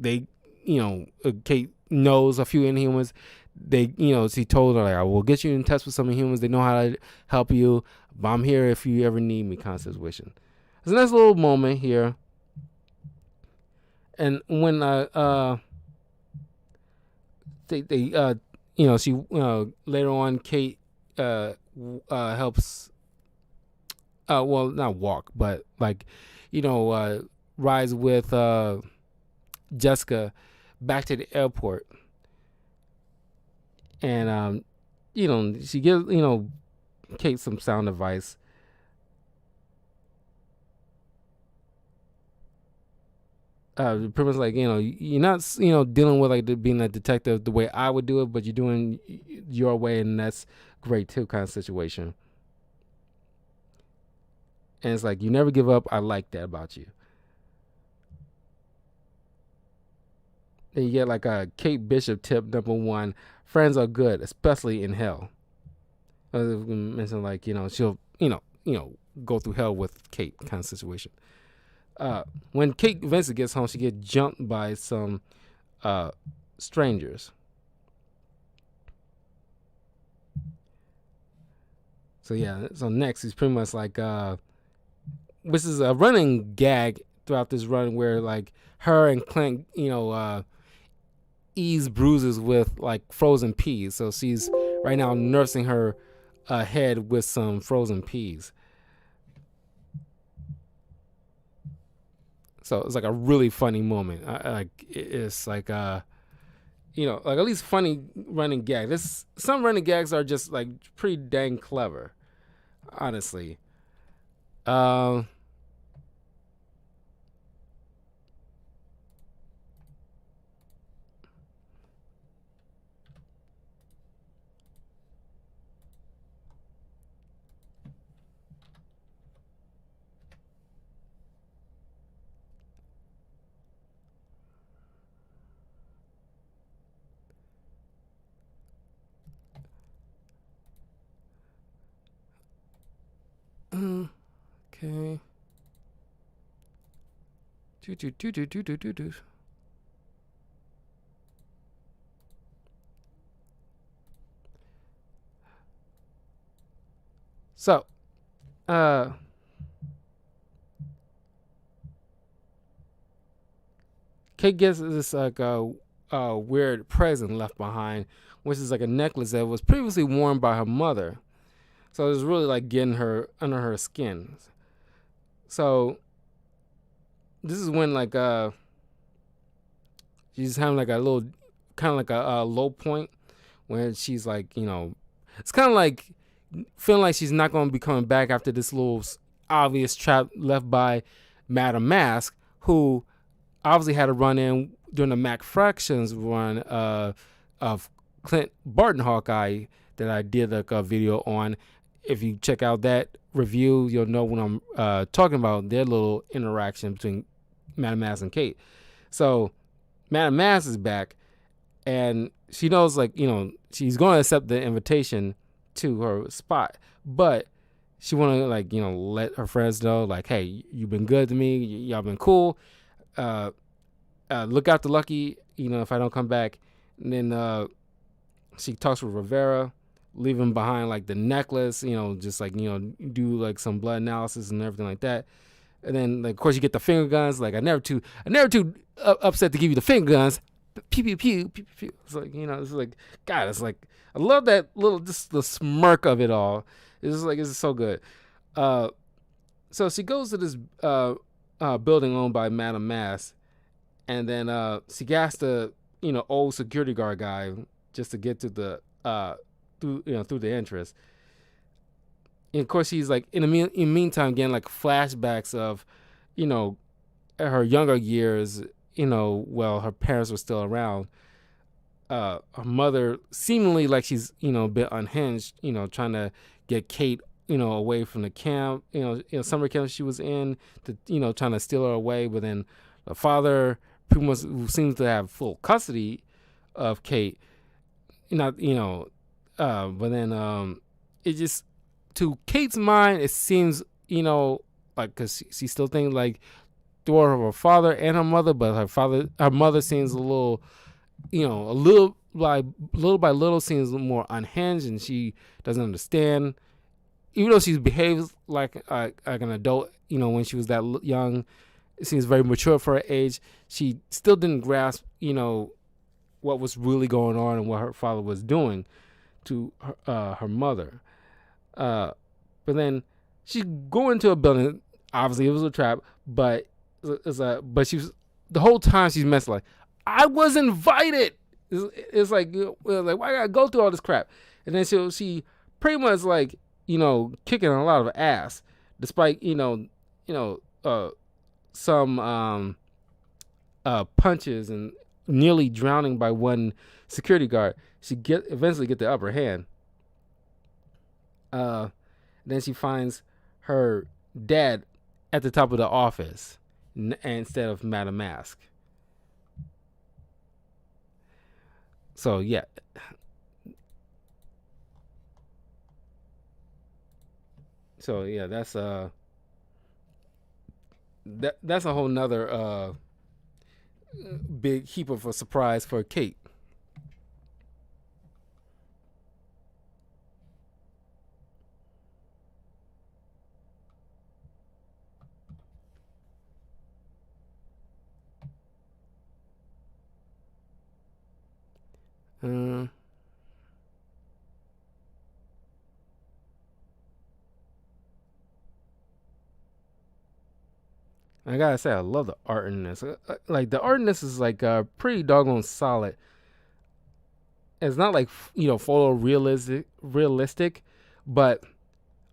Kate knows a few Inhumans. She told her, like, I will get you in touch with some Inhumans. They know how to help you, but I'm here if you ever need me, kind of situation. There's a nice little moment here. And when she later on, Kate helps not walk, but like rides with Jessica back to the airport, and she gives Kate some sound advice. Pretty much like, you're not dealing with like being a detective the way I would do it, but you're doing your way, and that's great too, kind of situation. And it's like, you never give up. I like that about you. Then you get like a Kate Bishop tip number 1. Friends are good, especially in hell. I mentioned like, she'll, go through hell with Kate kind of situation. When Kate eventually gets home, she gets jumped by some strangers. So yeah, so next is pretty much like which is a running gag throughout this run where like her and Clint, ease bruises with like frozen peas. So she's right now nursing her head with some frozen peas. So it's like a really funny moment. It's like like at least funny running gag. Some running gags are just like pretty dang clever, honestly. Okay. Do. So, Kate gets this like a weird present left behind, which is like a necklace that was previously worn by her mother. So it's really like getting her under her skin. So this is when like she's having like a little kind of like a low point when she's like, it's kind of like feeling like she's not going to be coming back after this little obvious trap left by Madame Mask, who obviously had a run in during the Mac Fractions run of Clint Barton Hawkeye that I did like a video on. If you check out that review, you'll know when I'm talking about their little interaction between Madame Mask and Kate. So Madame Mask is back, and she knows like, she's going to accept the invitation to her spot, but she want to like, let her friends know like, hey, you've been good to me, y'all been cool. Look after Lucky, if I don't come back. And then she talks with Rivera, leaving behind like the necklace, just like, do like some blood analysis and everything like that. And then like, of course you get the finger guns. Like I never too upset to give you the finger guns. Pew pew pew pew pew. It's like, it's like, God, it's like, I love that little, just the smirk of it all. It's just like, it's so good. So she goes to this building owned by Madame Mask, and then she gas the old security guard guy just to get to the through the entrance. And of course she's like in the meantime getting like flashbacks of her younger years, while her parents were still around. Her mother seemingly like she's a bit unhinged, trying to get Kate away from the camp, summer camp she was in, to trying to steal her away. But then the father pretty much seems to have full custody of Kate. But then it just, to Kate's mind, it seems like, because she still thinks like through her father and her mother, but her mother seems a little, little by little seems more unhinged, and she doesn't understand. Even though she behaves like an adult, when she was that young, it seems very mature for her age. She still didn't grasp, what was really going on and what her father was doing to her mother. But then she go into a building. Obviously, it was a trap, but she was, the whole time she's messing like, I was invited. It's like why I gotta go through all this crap? And then she pretty much like kicking a lot of ass, despite some punches and nearly drowning by one security guard. She eventually get the upper hand. Then she finds her dad at the top of the office instead of Madame Mask. So yeah. So yeah, that's a whole nother big heap of a surprise for Kate. Uh, I gotta say, I love the art in this. Like the art in this is like pretty doggone solid. It's not like photo realistic, but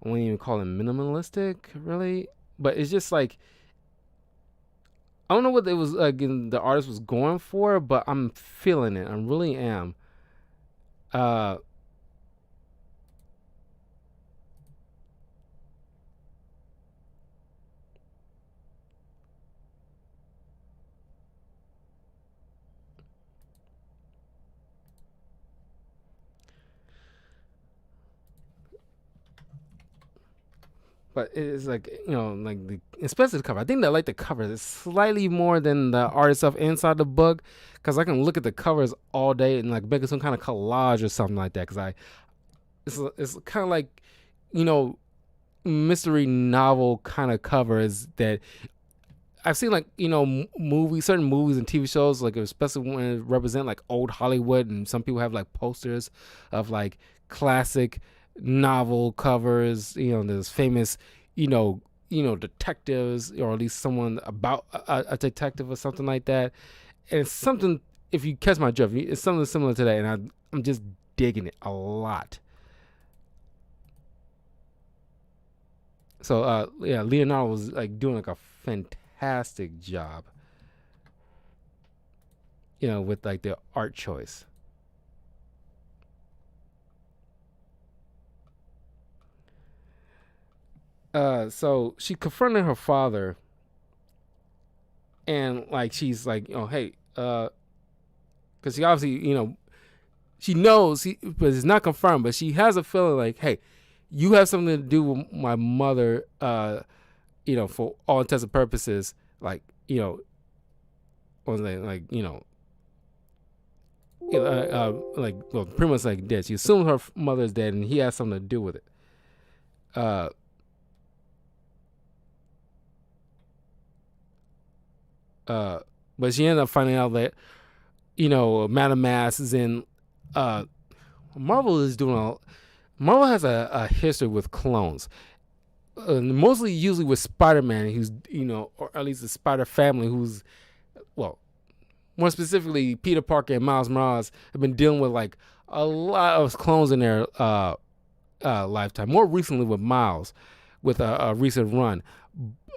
I wouldn't even call it minimalistic, really. But it's just like I don't know what it was like the artist was going for, but I'm feeling it. I really am. Uh, but it's like like especially the cover. I think that I like the cover. It's slightly more than the art stuff inside the book, because I can look at the covers all day and like make some kind of collage or something like that. Because it's kind of like you know mystery novel kind of covers that I've seen, like movies, certain movies and TV shows, like especially when it represent like old Hollywood, and some people have like posters of like classic novel covers. There's famous, detectives, or at least someone about a detective or something like that. And it's something. If you catch my drift, it's something similar to that, and I'm just digging it a lot. So yeah, Leonardo was like doing like a fantastic job, with like the art choice. So she confronted her father, and like she's like, hey, because she obviously, she knows, but it's not confirmed, but she has a feeling like, hey, you have something to do with my mother, for all intents and purposes, like, was like, like, well, pretty much like dead. She assumed her mother's dead, and he has something to do with it. Uh, uh, but she ended up finding out that Madame Mass is in. Uh, Marvel is doing a. Marvel has a history with clones, mostly usually with Spider-Man, who's or at least the Spider family, who's well, more specifically Peter Parker and Miles Morales have been dealing with like a lot of clones in their lifetime. More recently with Miles, with a recent run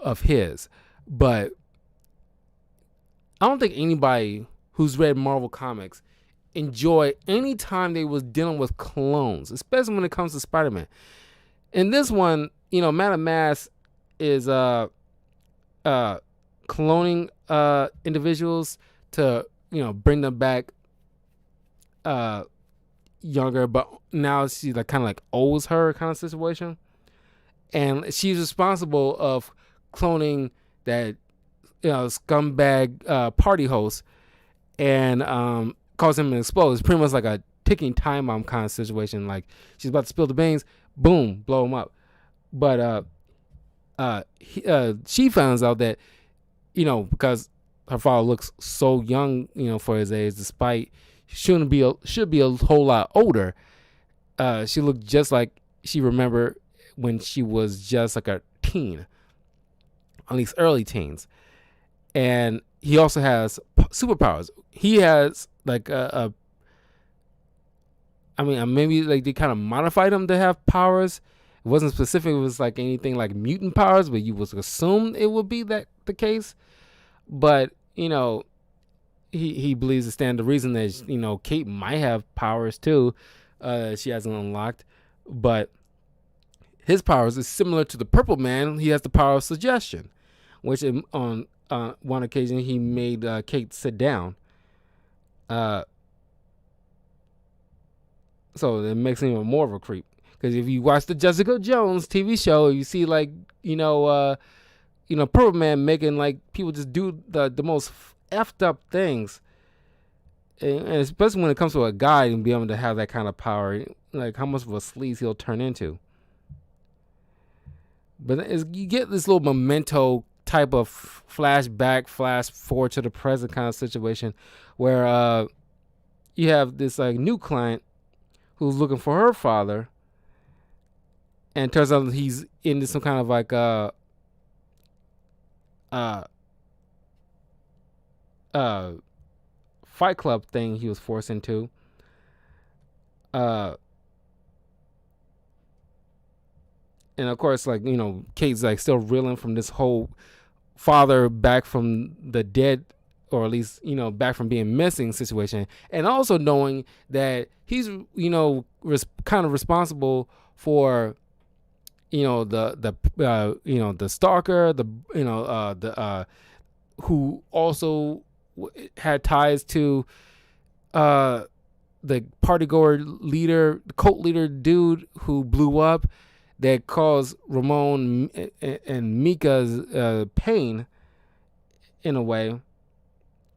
of his, but I don't think anybody who's read Marvel comics enjoy any time they was dealing with clones, especially when it comes to Spider-Man. In this one, Madame Mass is cloning individuals to bring them back younger, but now she like kind of like owes her kind of situation, and she's responsible of cloning that scumbag party host, and cause him to explode. It's pretty much like a ticking time bomb kind of situation. Like she's about to spill the beans, boom, blow him up. But she finds out that because her father looks so young, for his age, despite should be a whole lot older. She looked just like she remembered when she was just like a teen, at least early teens. And he also has superpowers. He has like I mean, maybe like they kind of modified him to have powers. It wasn't specific. It was like anything like mutant powers, but you was assumed it would be that the case. But he believes to stand the reason that Kate might have powers too. She hasn't unlocked, but his powers is similar to the Purple Man. He has the power of suggestion, which on one occasion he made Kate sit down. So it makes him even more of a creep. Because if you watch the Jessica Jones TV show, you see like Purple Man making like people just do the most effed up things, and especially when it comes to a guy and be able to have that kind of power, like how much of a sleaze he'll turn into. But you get this little Memento type of flashback, flash forward to the present kind of situation, where you have this like new client who's looking for her father, and it turns out that he's into some kind of like Fight Club thing he was forced into. And of course, like, Kate's like still reeling from this whole father back from the dead, or at least, back from being missing situation. And also knowing that he's, kind of responsible for, the stalker, who also had ties to the party goer leader, the cult leader dude who blew up, that caused Ramon and Mika's pain in a way,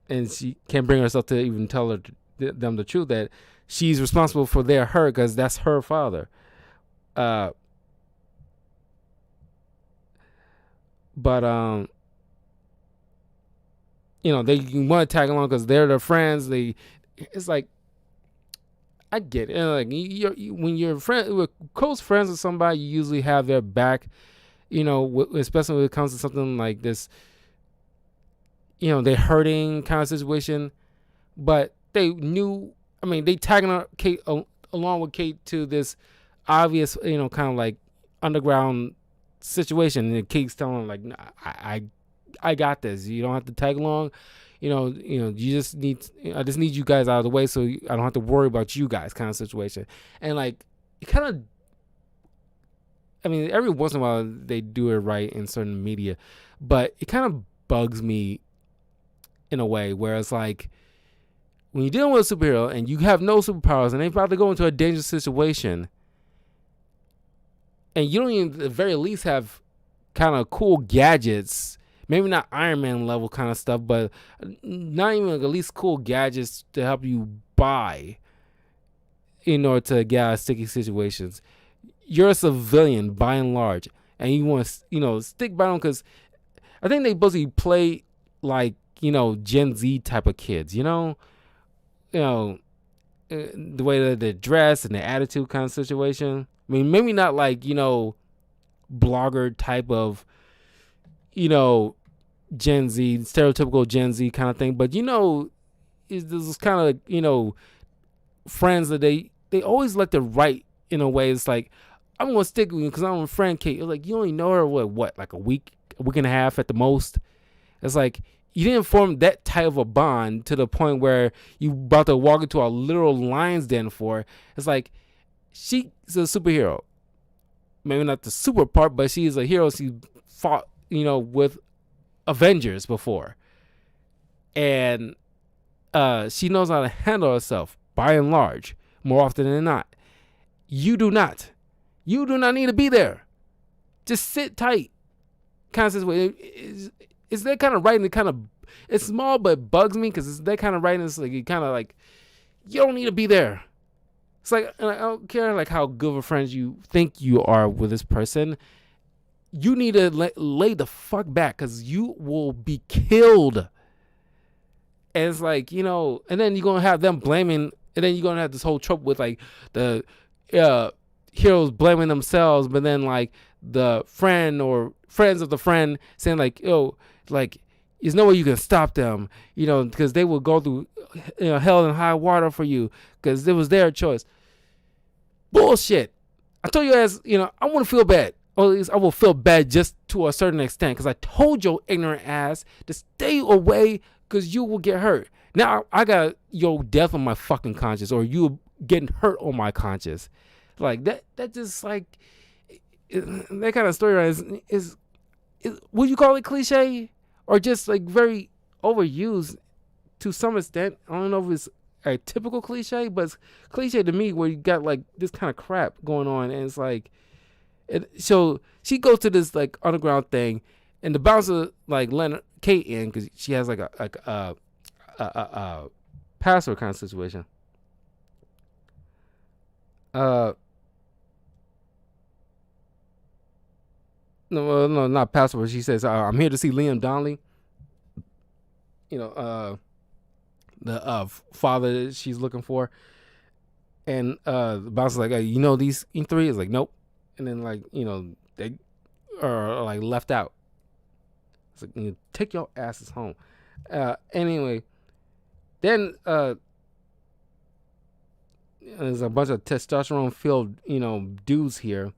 and she can't bring herself to even tell them the truth that she's responsible for their hurt because that's her father. But they want to tag along because they're their friends. It's like, I get it. And like when you're close friends with somebody, you usually have their back. Especially when it comes to something like this. They're hurting kind of situation, but they knew. I mean, they tagging Kate along with Kate to this obvious, kind of like underground situation. And Kate's telling them like, I got this. You don't have to tag along. You just need. I just need you guys out of the way so I don't have to worry about you guys, kind of situation. And like, it kind of. I mean, every once in a while they do it right in certain media, but it kind of bugs me in a way where it's like, when you're dealing with a superhero and you have no superpowers and they're about to go into a dangerous situation, and you don't even at the very least have kind of cool gadgets. Maybe not Iron Man level kind of stuff, but not even like at least cool gadgets to help you buy in order to get out of sticky situations. You're a civilian by and large, and you want to, stick by them because I think they basically play like, Gen Z type of kids, the way that they dress and their attitude kind of situation. I mean, maybe not like, blogger type of, Gen Z, stereotypical Gen Z kind of thing. But, is this kind of, friends that they always like to write in a way. It's like, I'm going to stick with you because I'm a friend, Kate. You're like, you only know her, what, like a week and a half at the most? It's like, you didn't form that type of a bond to the point where you about to walk into a literal lion's den for her. It's like, she's a superhero. Maybe not the super part, but she's a hero. She fought, with Avengers before. And she knows how to handle herself, by and large, more often than not. You do not. You do not need to be there. Just sit tight. Kind of situation. It's that kind of writing that kind of, it's small but it bugs me because it's that kind of writing. It's like, you kind of like, you don't need to be there. It's like, I don't care like how good of a friend you think you are with this person. You need to lay the fuck back because you will be killed. And it's like, and then you're going to have them blaming, and then you're going to have this whole trope with like the heroes blaming themselves, but then like the friend or friends of the friend saying like, like, there's no way you can stop them, because they will go through hell and high water for you because it was their choice. Bullshit. I told you guys, I want to feel bad. Or at least I will feel bad just to a certain extent because I told your ignorant ass to stay away because you will get hurt. Now I got your death on my fucking conscience, or you getting hurt on my conscience. Like that just like, that kind of storyline is would you call it cliche or just like very overused to some extent? I don't know if it's a typical cliche, but it's cliche to me where you got like this kind of crap going on, and it's like, so she goes to this like underground thing, and the bouncer like letting Kate in because she has like a password kind of situation. Uh, no, not password. She says, "I'm here to see Liam Donnelly." You know, the father that she's looking for, and the bouncer's like, "You know these three?" Is like, "Nope," and then like they are like left out. It's like, take your asses home. Anyway, then there's a bunch of testosterone filled dudes here,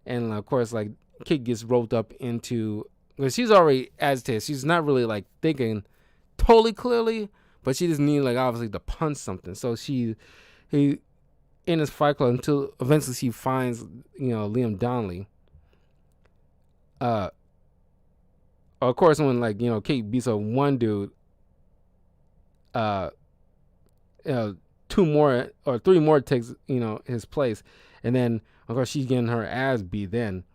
and of course like Kate gets roped up into because she's already agitated. She's not really like thinking totally clearly, but she just needs like obviously to punch something. So he in his fight club until eventually she finds Liam Donnelly. Of course when like Kate beats up one dude, uh, two more or three more takes his place, and then of course she's getting her ass beat. Then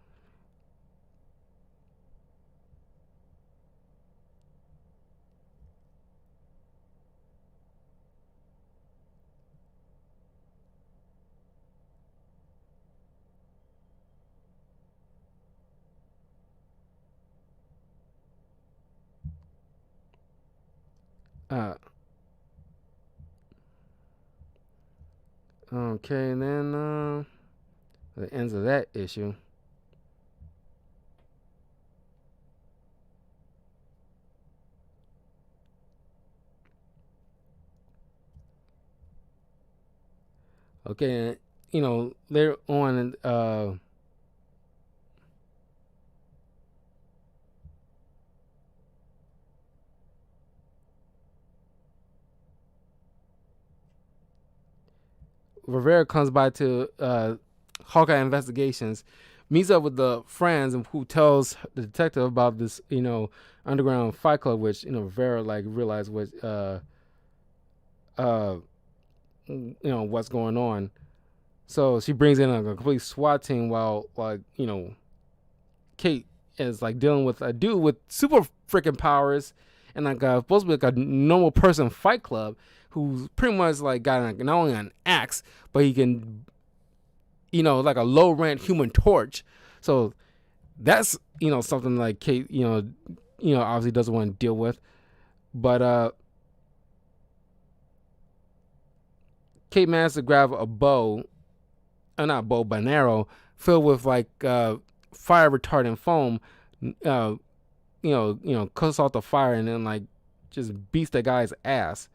uh, okay, and then the ends of that issue. Okay, later on, Rivera comes by to Hawkeye Investigations, meets up with the friends, and who tells the detective about this, underground fight club, which Rivera like realized was uh, what's going on. So she brings in a complete SWAT team while like Kate is like dealing with a dude with super freaking powers and like supposed to be like a normal person fight club who's pretty much like got like, not only an axe but he can like a low rent human torch. So that's something like Kate obviously doesn't want to deal with. But Kate managed to grab a bow, not a bow, but an arrow filled with like fire retardant foam. Uh, cuts off the fire and then like just beats the guy's ass.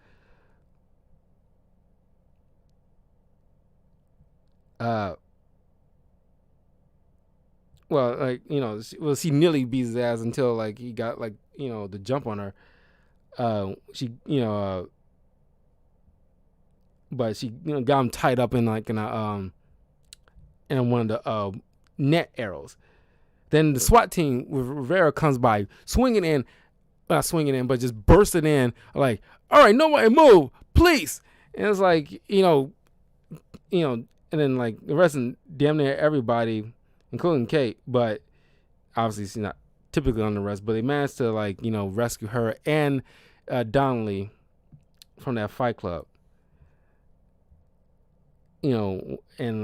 Uh, well, like she nearly beats his ass until like he got like the jump on her. She but she got him tied up in like in one of the net arrows. Then the SWAT team with Rivera comes by, swinging in, not swinging in, but just bursting in, like, all right, nobody move, please. And it's like, and then like arresting damn near everybody, including Kate, but obviously she's not typically on the rest, but they managed to like, rescue her and Donnelly from that fight club. And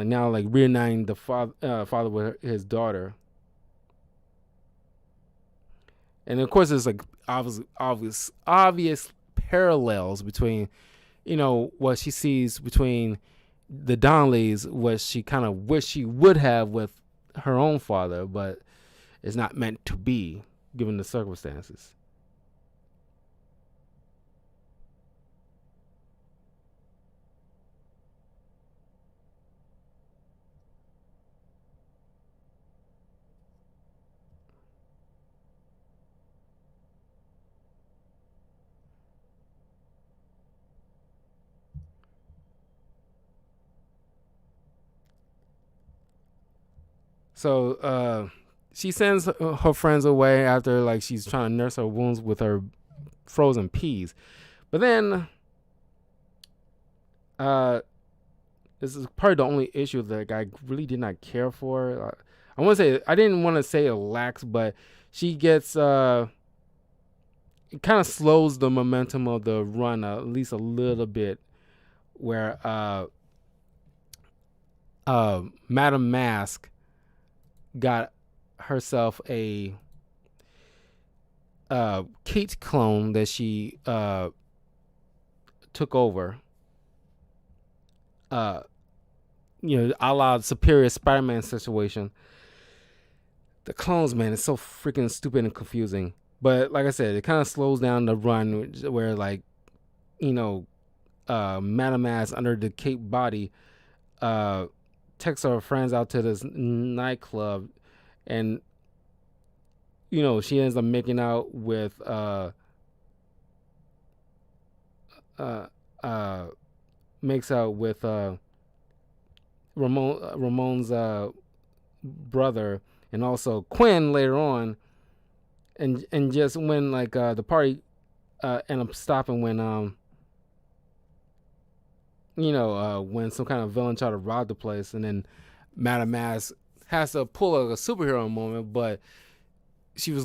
now like reuniting the father with his daughter. And of course, there's like obvious parallels between, what she sees between the Donnellys, what she kind of wish she would have with her own father, but it's not meant to be given the circumstances. So she sends her friends away after like she's trying to nurse her wounds with her frozen peas. But then this is probably the only issue that I really did not care for. I want to say I didn't want to say it lacks, but she gets it kind of slows the momentum of the run at least a little bit, where Madame Mask got herself a Kate clone that she took over. A la Superior Spider-Man situation. The clones, man, it's so freaking stupid and confusing. But like I said, it kind of slows down the run where, like, Madame Mask under the Kate body takes her friends out to this nightclub, and she ends up making out with makes out with Ramon's brother, and also Quinn later on, and just when like the party end up stopping when when some kind of villain tried to rob the place, and then Madame Mask has to pull a superhero moment, but she was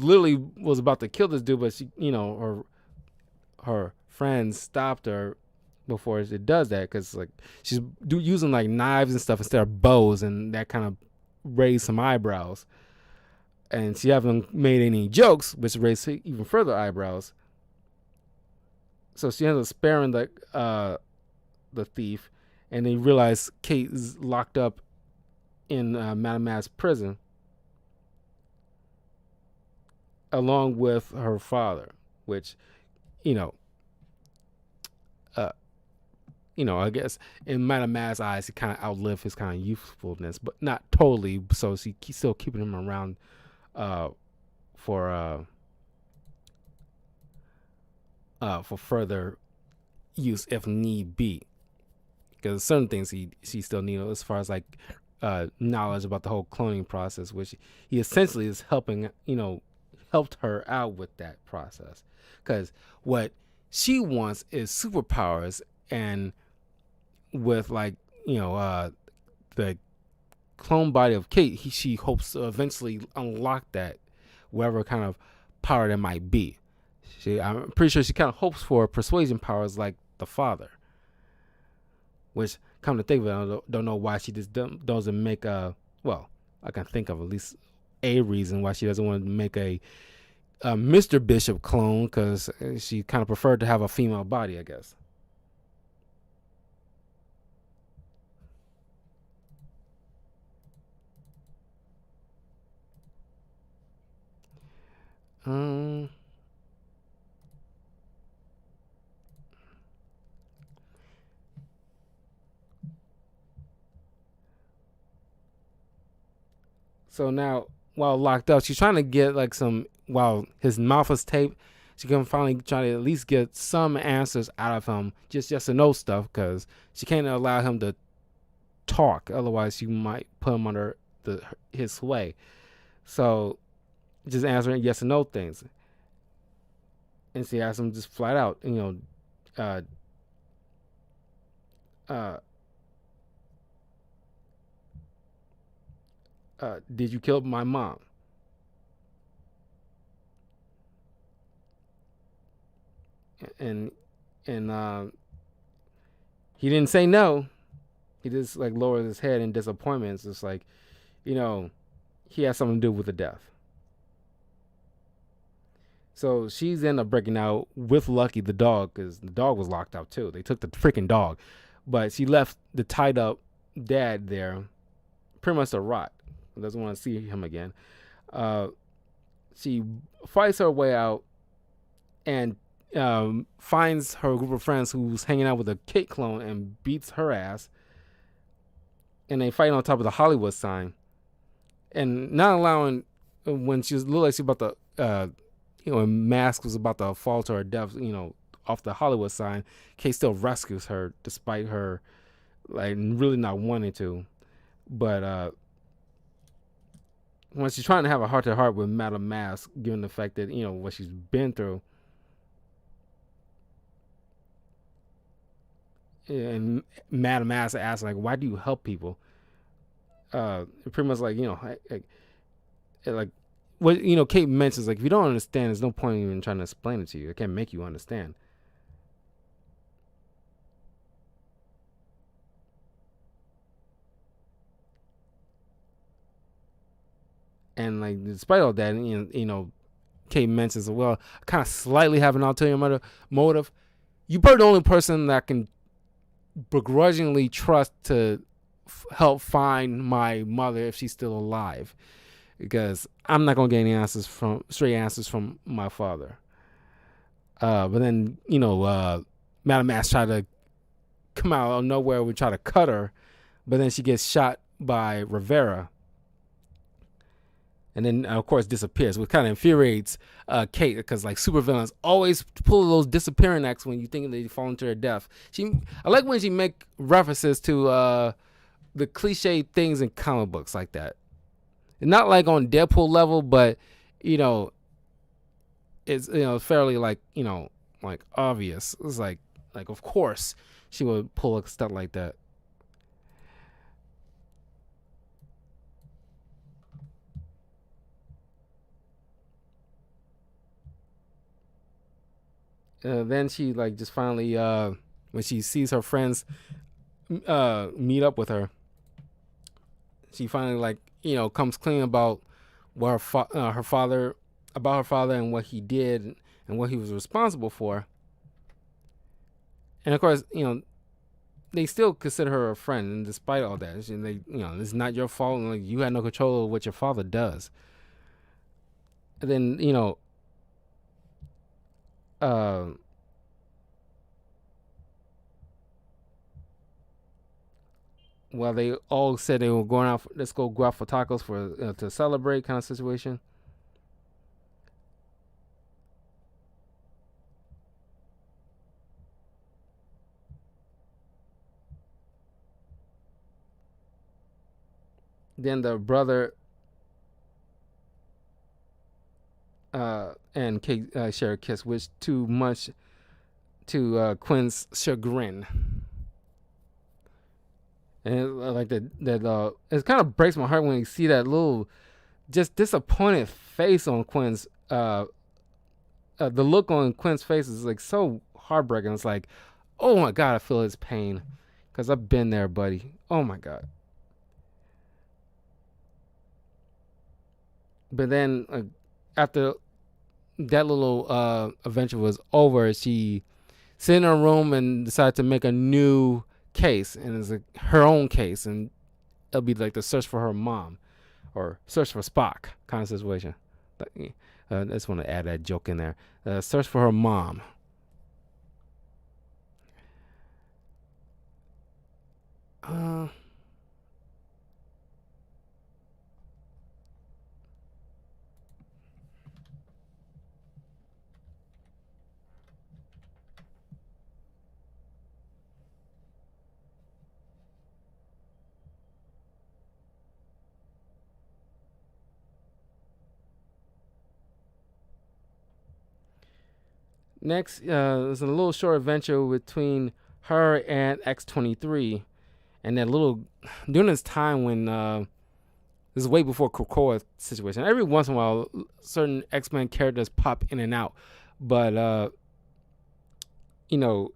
about to kill this dude, but she, her friends stopped her before it does that, because like she's using like knives and stuff instead of bows, and that kind of raised some eyebrows. And she haven't made any jokes, which raised even further eyebrows. So she ends up sparing the thief, and they realize Kate is locked up in Madame Mask's prison, along with her father, which, I guess in Madame Mask's eyes, he kind of outlived his kind of youthfulness, but not totally. So she's still keeping him around for further use if need be, because certain things she still needs as far as like knowledge about the whole cloning process, which he essentially is helped her out with that process, because what she wants is superpowers, and with like the clone body of Kate, she hopes to eventually unlock that, whatever kind of power that might be. I'm pretty sure she kind of hopes for persuasion powers like the father, which, come to think of it, I don't know why she just doesn't make I can think of at least a reason why she doesn't want to make a Mr. Bishop clone, because she kind of preferred to have a female body, I guess. So now, while locked up, she's trying to get like while his mouth is taped, she can finally try to at least get some answers out of him, just yes or no stuff, because she can't allow him to talk, otherwise she might put him under his sway. So just answering yes or no things, and she asks him just flat out, uh, did you kill my mom? And he didn't say no. He just like lowers his head in disappointment. It's just like, he has something to do with the death. So she's ended up breaking out with Lucky the dog, because the dog was locked out too. They took the freaking dog, but she left the tied up dad there, pretty much to rot. Doesn't want to see him again. She fights her way out and finds her group of friends who's hanging out with a Kate clone and beats her ass. And they fight on top of the Hollywood sign, and not allowing, when she was looked like she was about to, when Mask was about to fall to her death, off the Hollywood sign, Kate still rescues her despite her like really not wanting to. But when she's trying to have a heart to heart with Madame Mask, given the fact that what she's been through, and Madame Mask asks like, "Why do you help people?" Pretty much like like what Kate mentions, like, if you don't understand, there's no point in even trying to explain it to you. I can't make you understand. And like, despite all that, Kate mentions, well, I kind of slightly have an ulterior motive. You're probably the only person that I can begrudgingly trust to help find my mother if she's still alive, because I'm not gonna get any straight answers from my father. But then Madame Mask tried to come out of nowhere. We try to cut her, but then she gets shot by Rivera, and then of course disappears, which kind of infuriates Kate, because like supervillains always pull those disappearing acts when you think they fall into their death. I like when she make references to the cliche things in comic books like that. Not like on Deadpool level, but it's fairly like like obvious. It's like of course she would pull a stunt like that. Then she like just finally when she sees her friends meet up with her, she finally like comes clean about what her father and what he did and what he was responsible for. And of course, they still consider her a friend, and despite all that, it's not your fault, and like, you had no control of what your father does. And then well, they all said they were going out. Let's go out for tacos for to celebrate, kind of situation. Then the brother and Kate share a kiss, which too much to Quinn's chagrin. And like that it kind of breaks my heart when you see that little just disappointed face on Quinn's the look on Quinn's face is like so heartbreaking. It's like, oh my god, I feel his pain because I've been there, buddy. Oh my god. But then after that little adventure was over, she sit in her room and decided to make a new case, and it's like her own case, and it'll be like the search for her mom or search for Spock kind of situation. I just want to add that joke in there. Search for her mom. Next, there's a little short adventure between her and X-23, and that little during this time when this is way before Krakoa situation. Every once in a while, certain X-Men characters pop in and out, but you know,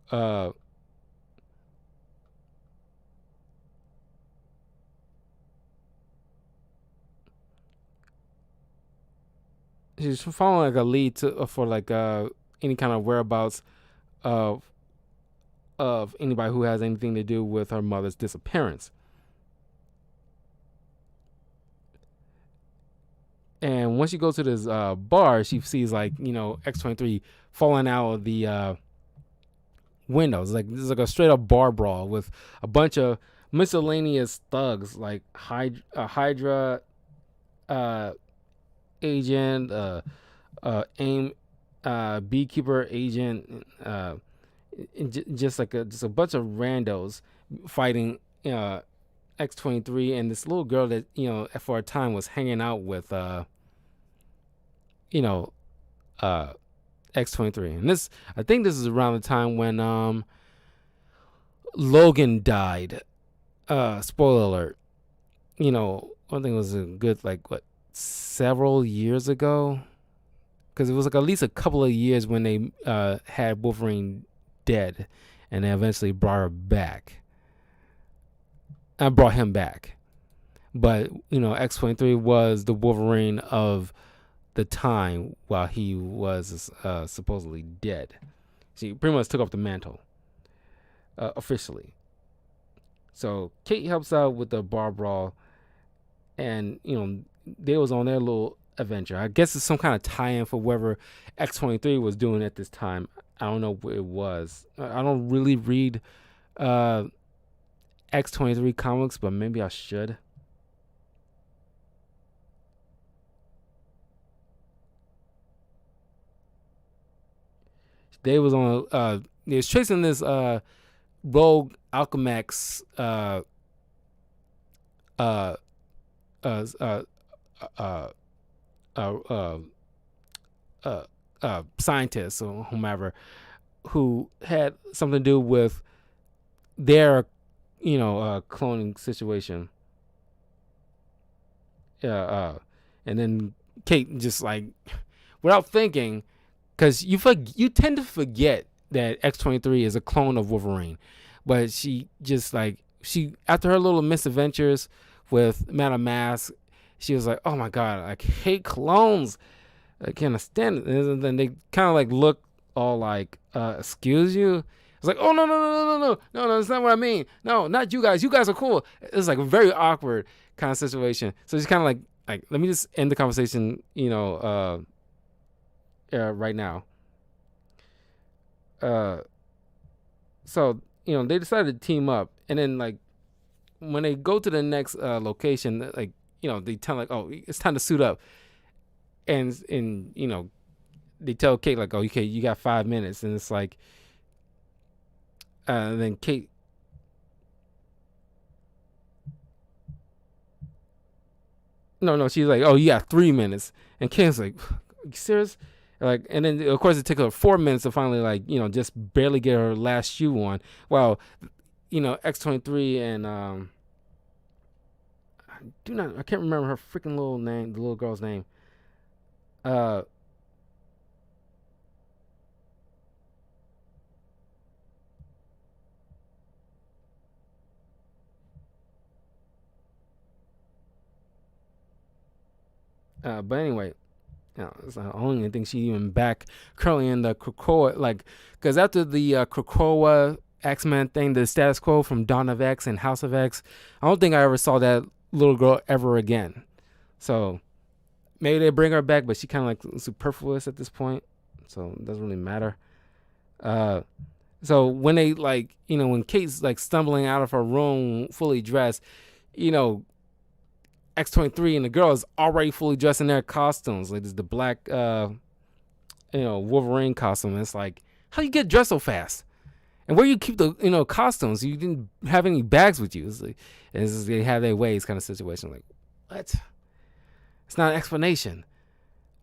she's following like a lead for like any kind of whereabouts of anybody who has anything to do with her mother's disappearance. And once she goes to this bar, she sees like X-23 falling out of the windows. Like this is like a straight up bar brawl with a bunch of miscellaneous thugs like Hydra agent, AIM beekeeper agent, just a bunch of randos fighting X-23 and this little girl that for a time was hanging out with you know X-23. And this, I think this is around the time when Logan died. Spoiler alert. I think it was a good several years ago, because it was like at least a couple of years when they had Wolverine dead, and they eventually brought her back. I brought him back, but X-23 was the Wolverine of the time while he was supposedly dead. She pretty much took up the mantle officially. So Kate helps out with the bar brawl, and they was on their little adventure. I guess it's some kind of tie-in for whatever X-23 was doing at this time. I don't know what it was. I don't really read X-23 comics, but maybe I should. They was on. They was chasing this rogue Alchemax uh, uh, uh, uh, scientists or whomever who had something to do with their cloning situation. And then Kate just without thinking, because you tend to forget that X-23 is a clone of Wolverine, but she just she after her little misadventures with Madame Mask, she was like, oh my god, I hate clones, I can't stand it. And then they kind of look all excuse you. It's like, oh no, that's not what I mean. No, not you guys. You guys are cool. It's a very awkward kind of situation. So she's kind of like let me just end the conversation, right now. So they decided to team up, and then when they go to the next location, they tell oh, it's time to suit up, and they tell Kate oh, okay, you got 5 minutes, and it's and then Kate. No, she's oh, you got 3 minutes, and Kate's are you serious? And then of course it took her 4 minutes to finally just barely get her last shoe on. Well, X-23 and I can't remember her freaking little name, the little girl's name. But anyway, it's the only thing she even back currently in the Krakoa, because after the Krakoa X-Men thing, the status quo from Dawn of X and House of X, I don't think I ever saw that little girl ever again. So maybe they bring her back, but she kind of superfluous at this point, so it doesn't really matter. So when they when Kate's stumbling out of her room fully dressed, X-23 and the girl is already fully dressed in their costumes. This the black Wolverine costume. It's how you get dressed so fast? And where you keep the costumes? You didn't have any bags with you. It's they have their ways kind of situation. What? It's not an explanation.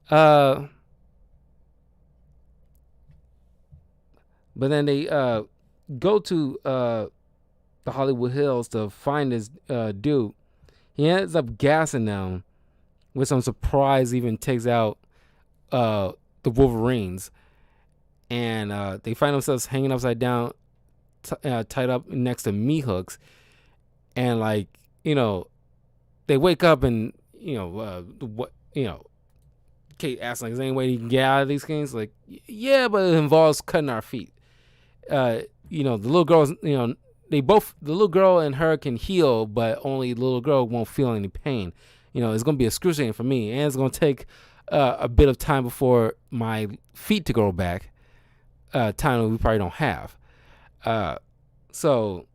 But then they go to the Hollywood Hills to find this dude. He ends up gassing them, with some surprise even takes out the Wolverines. And they find themselves hanging upside down, tied up next to meat hooks. And they wake up and Kate asks is there any way you can get out of these things? Yeah, but it involves cutting our feet. The little girls, the little girl and her can heal, but only the little girl won't feel any pain. It's gonna be excruciating for me, and it's gonna take a bit of time before my feet to grow back. Time that we probably don't have. So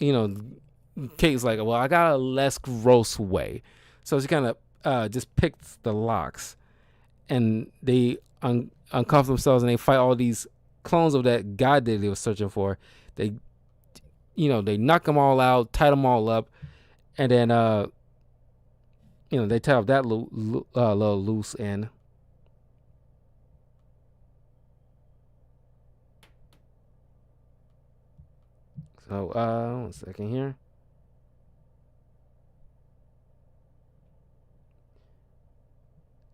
Kate's well, I got a less gross way. So she kind of just picks the locks, and they uncuff themselves, and they fight all these clones of that guy that they were searching for. They they knock them all out, tie them all up, and then they tie up that little loose end. So 1 second here.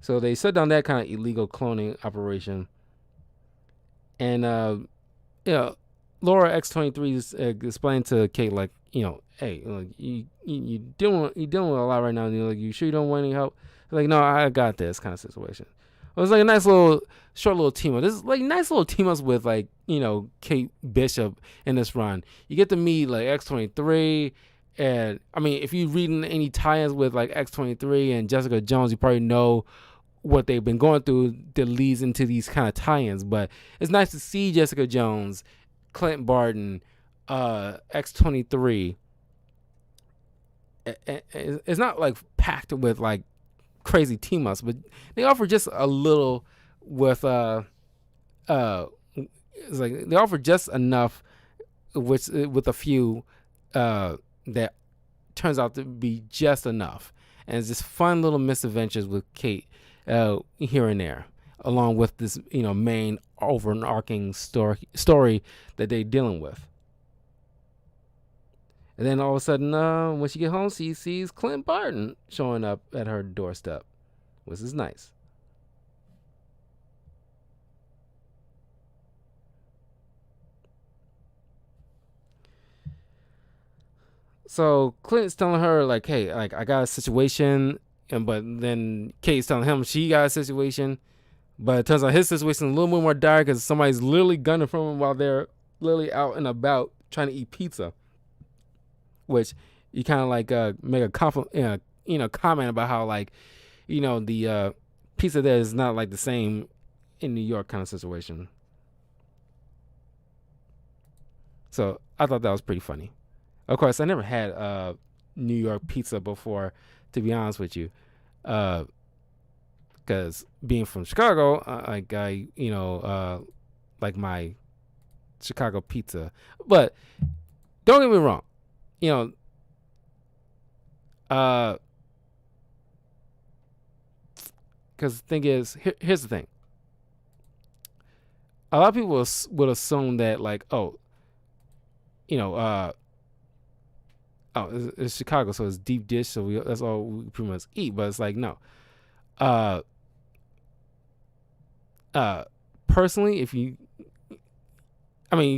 So they shut down that kind of illegal cloning operation, and Laura X23 explained to Kate, like, hey, you dealing with a lot right now, and you're like, you sure you don't want any help? Like, no, I got this kind of situation. It was like a nice short little team up. This is like nice little team ups with, like, Kate Bishop in this run. You get to meet like X23, and I mean, if you reading any tie-ins with like X23 and Jessica Jones, you probably know what they've been going through that leads into these kind of tie-ins. But it's nice to see Jessica Jones, Clint Barton, X23. It's not like packed with like crazy team ups, but they offer just a little with it's like they offer just enough with a few that turns out to be just enough, and it's just fun little misadventures with Kate here and there, along with this main overarching story that they're dealing with. And then all of a sudden, when she gets home, she sees Clint Barton showing up at her doorstep, which is nice. So Clint's telling her, like, hey, like, I got a situation, but then Kate's telling him she got a situation, but it turns out his situation is a little bit more dire because somebody's literally gunning from him while they're literally out and about trying to eat pizza. Which you kind of like make a comment about how, like, the pizza there is not like the same in New York kind of situation. So I thought that was pretty funny. Of course, I never had New York pizza before, to be honest with you, because being from Chicago, like my Chicago pizza. But don't get me wrong, because the thing is, here's the thing. A lot of people would assume that, like, it's Chicago, so it's deep dish, so that's all we pretty much eat. But it's like, no. Personally, if you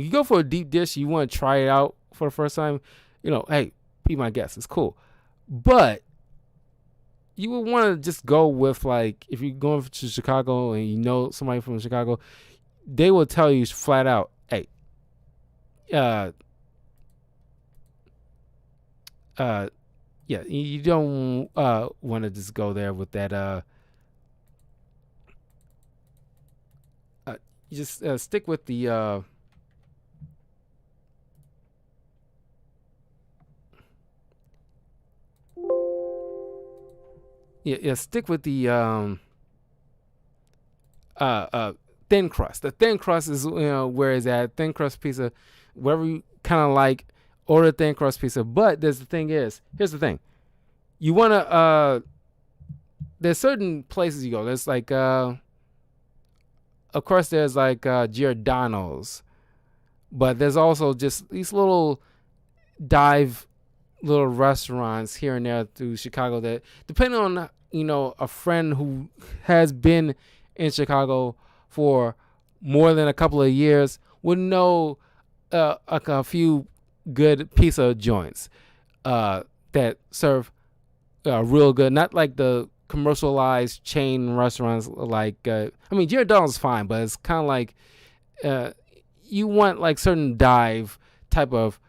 go for a deep dish, you want to try it out for the first time, hey, be my guest. It's cool. But you would want to just go with, like, if you're going to Chicago and you know somebody from Chicago, they will tell you flat out, hey, yeah, you don't want to just go there with that. You just stick with the. Stick with the thin crust. The thin crust is where is that thin crust pizza, wherever you kind of like. Order thin crust pizza. But here's the thing. You want to, there's certain places you go. There's like, of course there's like Giordano's. But there's also just these little little restaurants here and there through Chicago that, depending on, a friend who has been in Chicago for more than a couple of years would know a few good pizza joints that serve real good, not like the commercialized chain restaurants. Like Giordano's fine, but it's kind of like you want like certain dive type of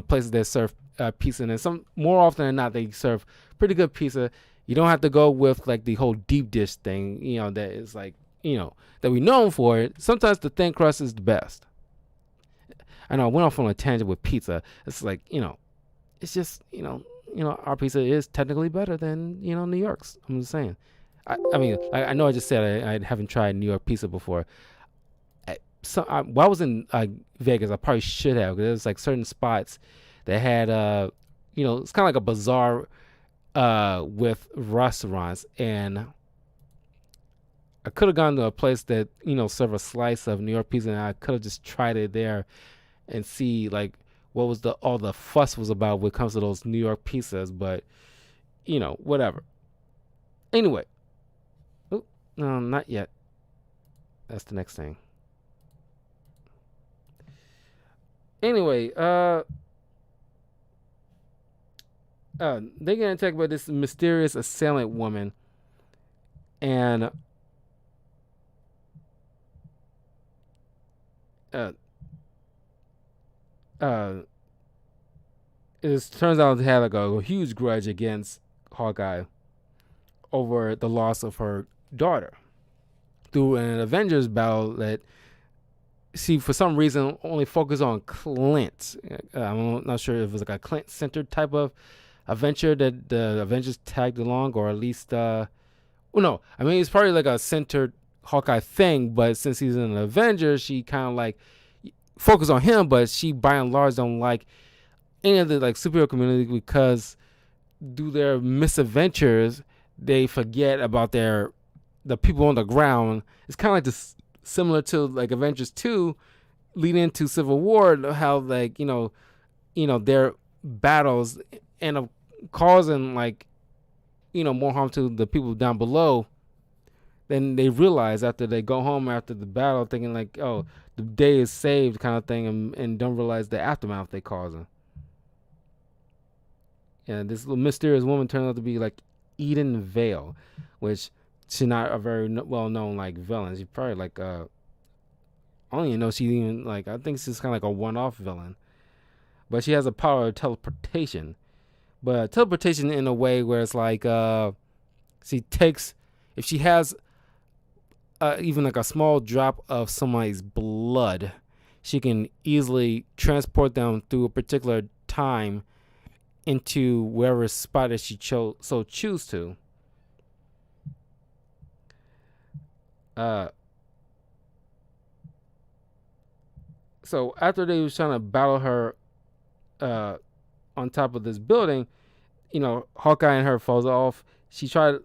places that serve pizza, and some more often than not they serve pretty good pizza. You don't have to go with like the whole deep dish thing, that is like that we known for it. Sometimes the thin crust is the best. I know I went off on a tangent with pizza. It's like, it's just, our pizza is technically better than, New York's. I'm just saying. I know I just said I haven't tried New York pizza before. Well, I was in Vegas. I probably should have, because there's like certain spots that had it's kind of like a bazaar with restaurants, and I could have gone to a place that serve a slice of New York pizza, and I could have just tried it there and see like what was the all the fuss was about when it comes to those New York pizzas. But whatever. Anyway, no, not yet. That's the next thing. Anyway, they get attacked by this mysterious assailant woman, and uh, uh, it turns out to have like a huge grudge against Hawkeye over the loss of her daughter through an Avengers battle that she, for some reason, only focused on Clint. I'm not sure if it was like a Clint-centered type of adventure that the Avengers tagged along, or at least, no, I mean, it's probably like a centered Hawkeye thing, but since he's an Avenger, she kind of like focused on him, but she by and large don't like any of the like superhero community, because through their misadventures, they forget about the people on the ground. It's kind of like this, similar to like Avengers 2 leading into Civil War, how like their battles end up causing like more harm to the people down below. Then they realize after they go home after the battle, thinking like, oh, the day is saved kind of thing, and don't realize the aftermath they causing. And this little mysterious woman turned out to be like Eden Vale, which she's not a very well known like villain. She's probably like I don't even know she even like, I think she's kind of like a one off villain, but she has a power of teleportation. But teleportation in a way where it's like she takes, if she has even like a small drop of somebody's blood, she can easily transport them through a particular time into wherever spot that she choose to. So after they was trying to battle her on top of this building, Hawkeye and her falls off.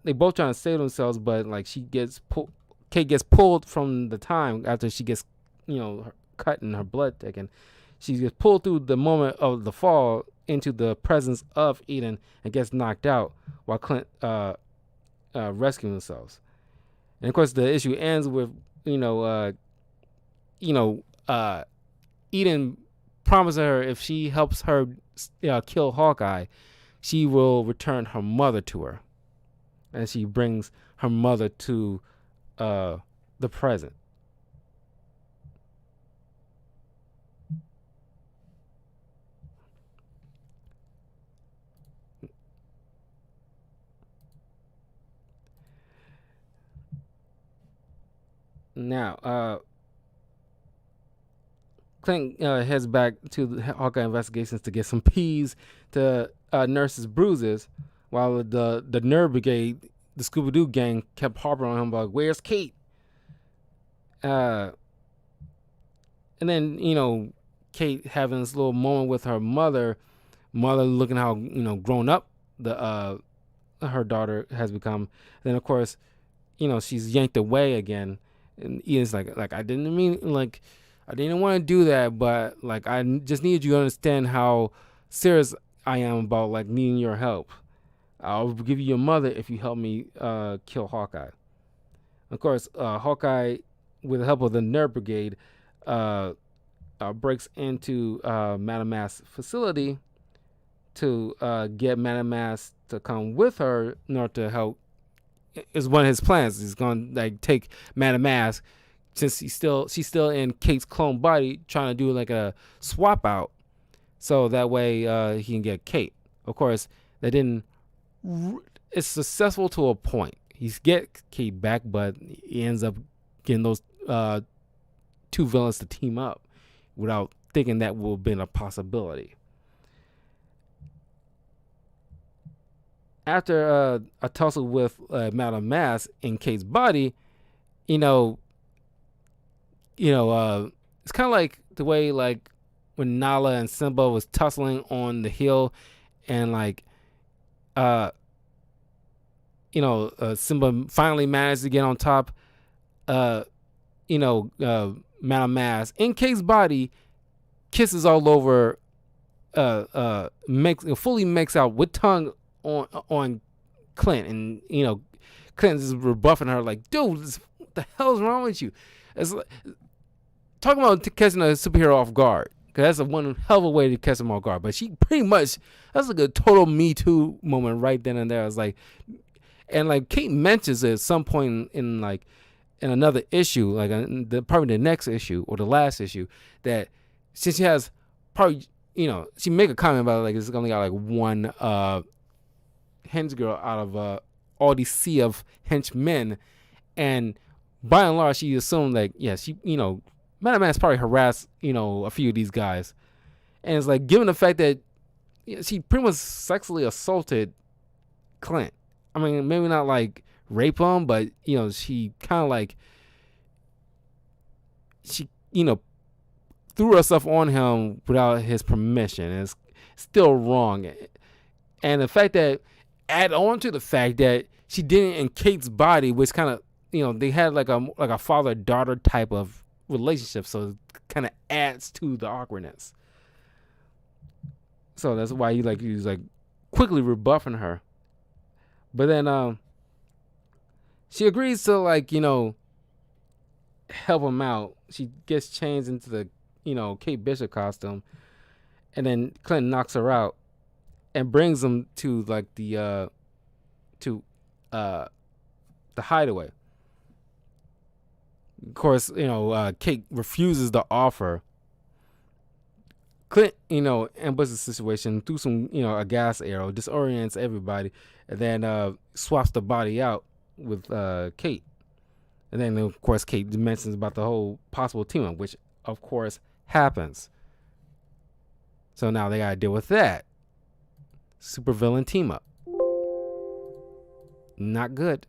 They both trying to save themselves, but like Kate gets pulled from the time after she gets, cut and her blood taken. She gets pulled through the moment of the fall into the presence of Eden and gets knocked out while Clint rescuing themselves. And of course, the issue ends with Eden promises her if she helps her kill Hawkeye, she will return her mother to her, and she brings her mother to the present. Now, Clint heads back to the Hawkeye investigations to get some peas to nurse his bruises, while the Nerve Brigade, the Scooby Doo gang, kept harping on him like, "Where's Kate?" And then Kate having this little moment with her mother looking how grown up her daughter has become. Then of course, she's yanked away again, and Ian's like I didn't mean, like, I didn't want to do that, but like I just needed you to understand how serious I am about like needing your help. I'll give you your mother if you help me kill Hawkeye. Of course, Hawkeye, with the help of the Nerve Brigade, breaks into Madame Mask's facility to get Madame Mask to come with her in order to help. Is one of his plans. He's going to like take Madame Mask, since she's still in Kate's clone body, trying to do like a swap out, so that way he can get Kate. Of course, they didn't. It's successful to a point. He's get Kate back, but he ends up getting those two villains to team up without thinking that would have been a possibility. After a tussle with Madame Mask in Kate's body, it's kind of like the way like when Nala and Simba was tussling on the hill, and like uh Simba finally managed to get on top. Uh, Madame Mass in Kate's body, kisses all over. Makes fully makes out with tongue on Clint, and Clint is rebuffing her like, dude, what the hell's wrong with you? It's like, talking about catching a superhero off guard, because that's a one hell of a way to catch him off guard. But she pretty much, that's like a total Me Too moment right then and there. It's like, and like Kate mentions it at some point in like in another issue, like probably the next issue or the last issue, that since she has probably, she make a comment about it, like it's only got like one hench girl out of all these sea of henchmen, and by and large she assumed like, yeah, she, Madam Man's probably harassed, a few of these guys, and it's like, given the fact that she pretty much sexually assaulted Clint. I mean, maybe not like rape him, but she kind of like, she threw herself on him without his permission. And it's still wrong. And the fact that, add on to the fact that she did it in Kate's body, which kind of, they had like a father-daughter type of relationship, so it kind of adds to the awkwardness. So that's why he was like quickly rebuffing her. But then she agrees to like, help him out. She gets changed into the, Kate Bishop costume, and then Clint knocks her out and brings him to like the hideaway. Of course, Kate refuses the offer. Clint, ambushes the situation through some, a gas arrow, disorients everybody, and then swaps the body out with Kate. And then, of course, Kate mentions about the whole possible team up, which, of course, happens. So now they got to deal with that. Supervillain team up. Not good.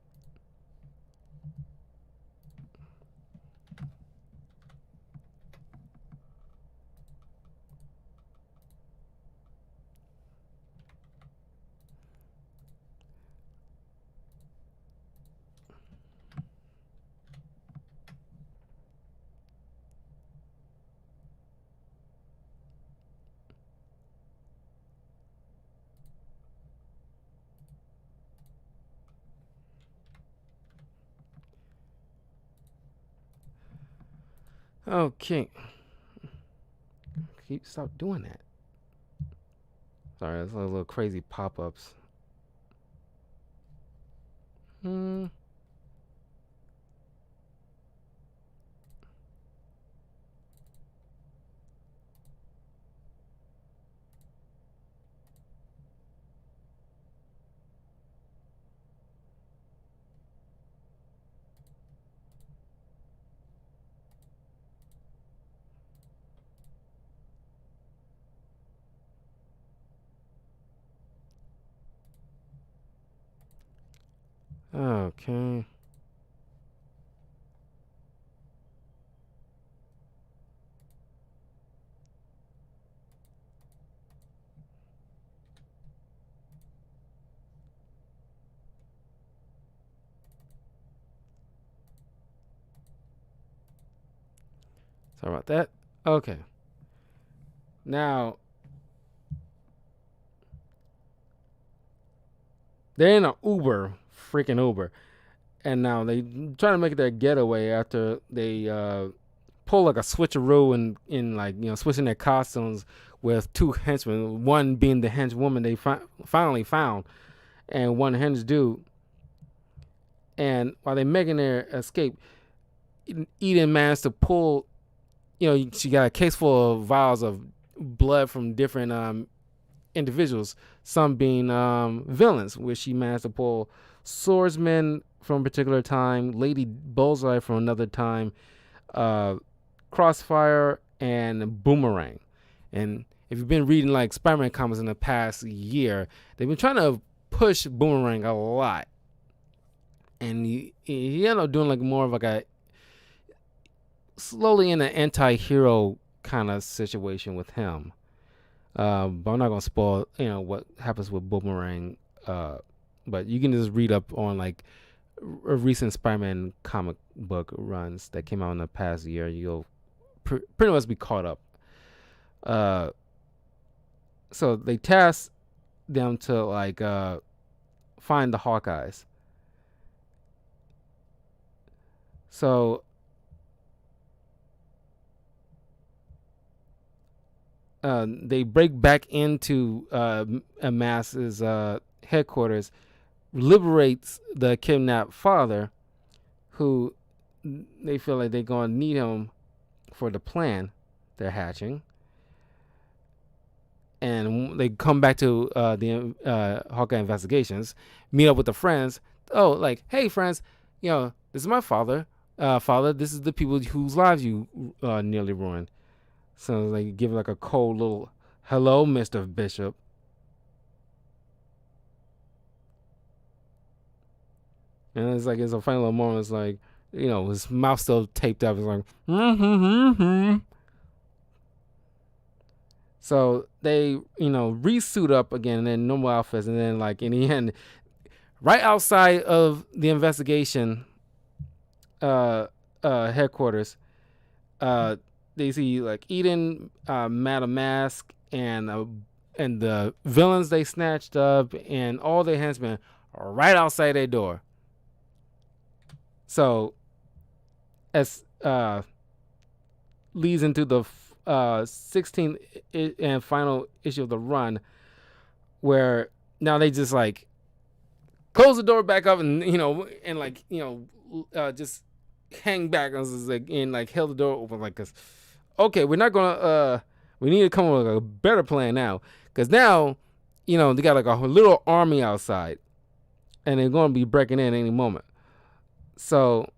Okay. Stop doing that. Sorry, that's a little crazy pop-ups. Sorry Okay. Sorry about that. Okay. Now, they're in an Uber, freaking Uber, and now they trying to make their getaway after they pull like a switcheroo in like switching their costumes with two henchmen, one being the henchwoman they finally found, and one hench dude. And while they're making their escape, Eden managed to pull. She got a case full of vials of blood from different individuals, some being villains, where she managed to pull Swordsman from a particular time, Lady Bullseye from another time, Crossfire, and Boomerang. And if you've been reading like Spider-Man comics in the past year, they've been trying to push Boomerang a lot. And he ended up doing like more of like slowly in an anti-hero kind of situation with him. But I'm not gonna spoil, what happens with Boomerang. But you can just read up on like a recent Spider-Man comic book runs that came out in the past year. You'll pretty much be caught up. Uh, so they tasked them to like find the Hawkeyes. So they break back into Mass's headquarters, liberates the kidnapped father, who they feel like they're gonna need him for the plan they're hatching. And they come back to the Hawkeye investigations, meet up with the friends. Oh, like, hey friends, this is my father. Father, this is the people whose lives you nearly ruined. So they give like a cold little hello, Mr. Bishop. And it's like, it's a funny little moment. It's like, his mouth still taped up. It's like, So they, re-suit up again in normal outfits. And then, like, in the end, right outside of the investigation headquarters, they see, like, Eden, Madam Mask, and the villains they snatched up, and all their henchmen are right outside their door. So, as leads into the 16th and final issue of the run, where now they just like close the door back up and just hang back and like held the door open, like, cause okay, we're not gonna we need to come up with a better plan now, cause now they got like a little army outside and they're gonna be breaking in any moment. So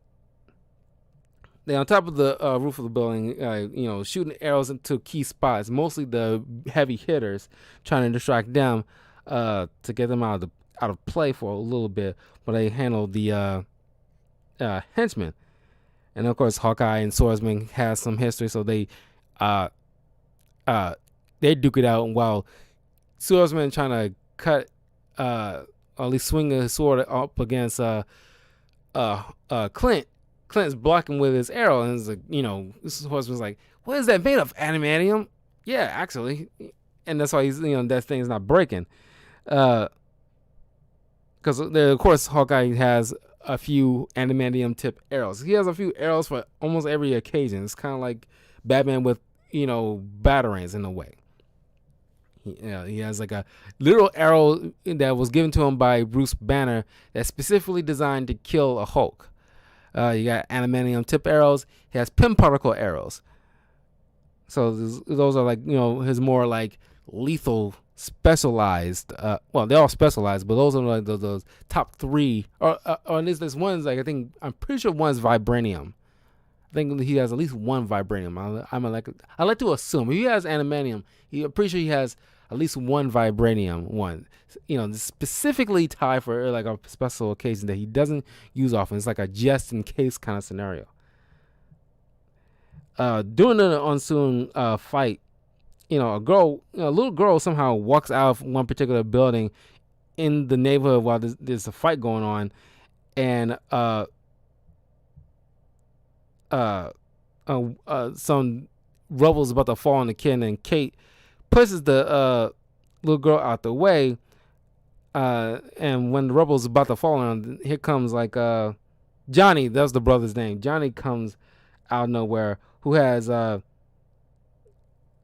they're on top of the roof of the building, shooting arrows into key spots, mostly the heavy hitters, trying to distract them to get them out of play for a little bit. But they handle the henchmen, and of course Hawkeye and Swordsman has some history, so they duke it out. While Swordsman trying to cut, or at least swing his sword up against Clint. Clint's blocking with his arrow, and it's like, this husband's like, what is that made of? Adamantium? Yeah, actually. And that's why he's, that thing's not breaking. Because, of course, Hawkeye has a few adamantium tip arrows. He has a few arrows for almost every occasion. It's kind of like Batman with, batarangs in a way. He has like a little arrow that was given to him by Bruce Banner that's specifically designed to kill a Hulk. You got adamantium tip arrows. He has pin particle arrows. So those are like, his more like lethal specialized. Well, they're all specialized, but those are like those top three. Or there's one's like, I'm pretty sure one's vibranium. I think he has at least one vibranium. I like to assume if he has adamantium, I'm pretty sure he has at least one vibranium one. Specifically tied for like a special occasion that he doesn't use often. It's like a just in case kind of scenario. During the ensuing fight, a little girl somehow walks out of one particular building in the neighborhood while there's a fight going on, and some rubble's about to fall on the kid, and Kate pushes the little girl out the way. And when the rubble's about to fall on, here comes like Johnny. That's the brother's name. Johnny comes out of nowhere, who has I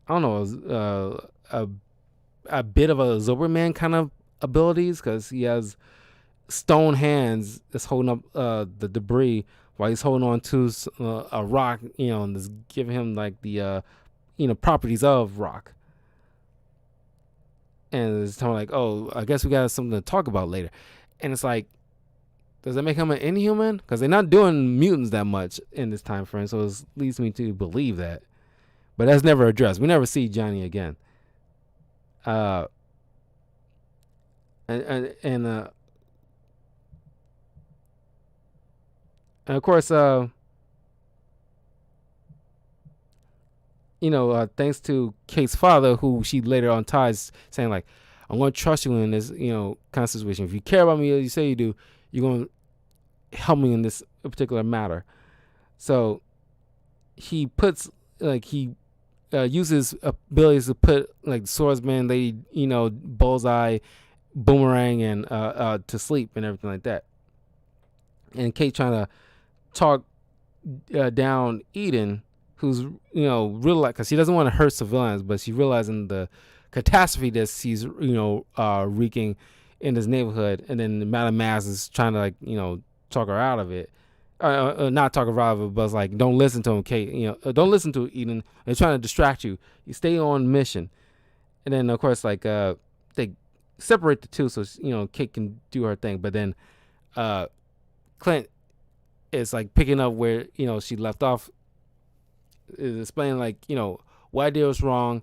don't know, a bit of a Zoberman kind of abilities, because he has stone hands that's holding up the debris while he's holding on to a rock, and is giving him like the properties of rock. And it's telling like, oh, I guess we got something to talk about later. And it's like, does that make him an inhuman? Because they're not doing mutants that much in this time frame, so it leads me to believe that. But that's never addressed. We never see Johnny again. And of course, thanks to Kate's father, who she later on ties, saying like, "I'm going to trust you in this, kind of situation. If you care about me as you say you do, you're going to help me in this particular matter." So he puts like he uses abilities to put like swordsman, lady, bullseye, boomerang, and to sleep and everything like that. And Kate trying to talk down Eden, who's real like, because she doesn't want to hurt civilians, but she's realizing the catastrophe that she's wreaking in this neighborhood. And then Madame Mass is trying to like talk her out of it. Not talk her out of it, but it's like, don't listen to him, Kate. Don't listen to Eden. They're trying to distract you. You stay on mission. And then of course like they separate the two, so Kate can do her thing. But then Clint is like picking up where she left off, is explaining like what I did was wrong.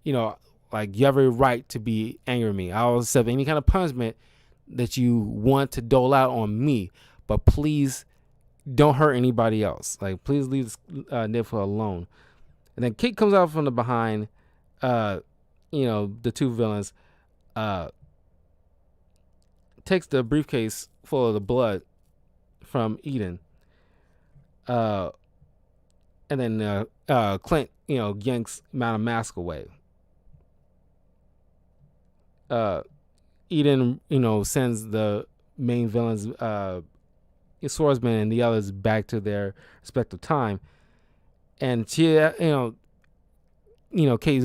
Like, you have a right to be angry with me. I will accept any kind of punishment that you want to dole out on me, but please don't hurt anybody else. Like, please leave this neighborhood alone. And then Kate comes out from the behind, the two villains, takes the briefcase full of the blood from Eden, and then Clint yanks Madame Mask away. Eden sends the main villains, swordsman and the others, back to their respective time. And she Kate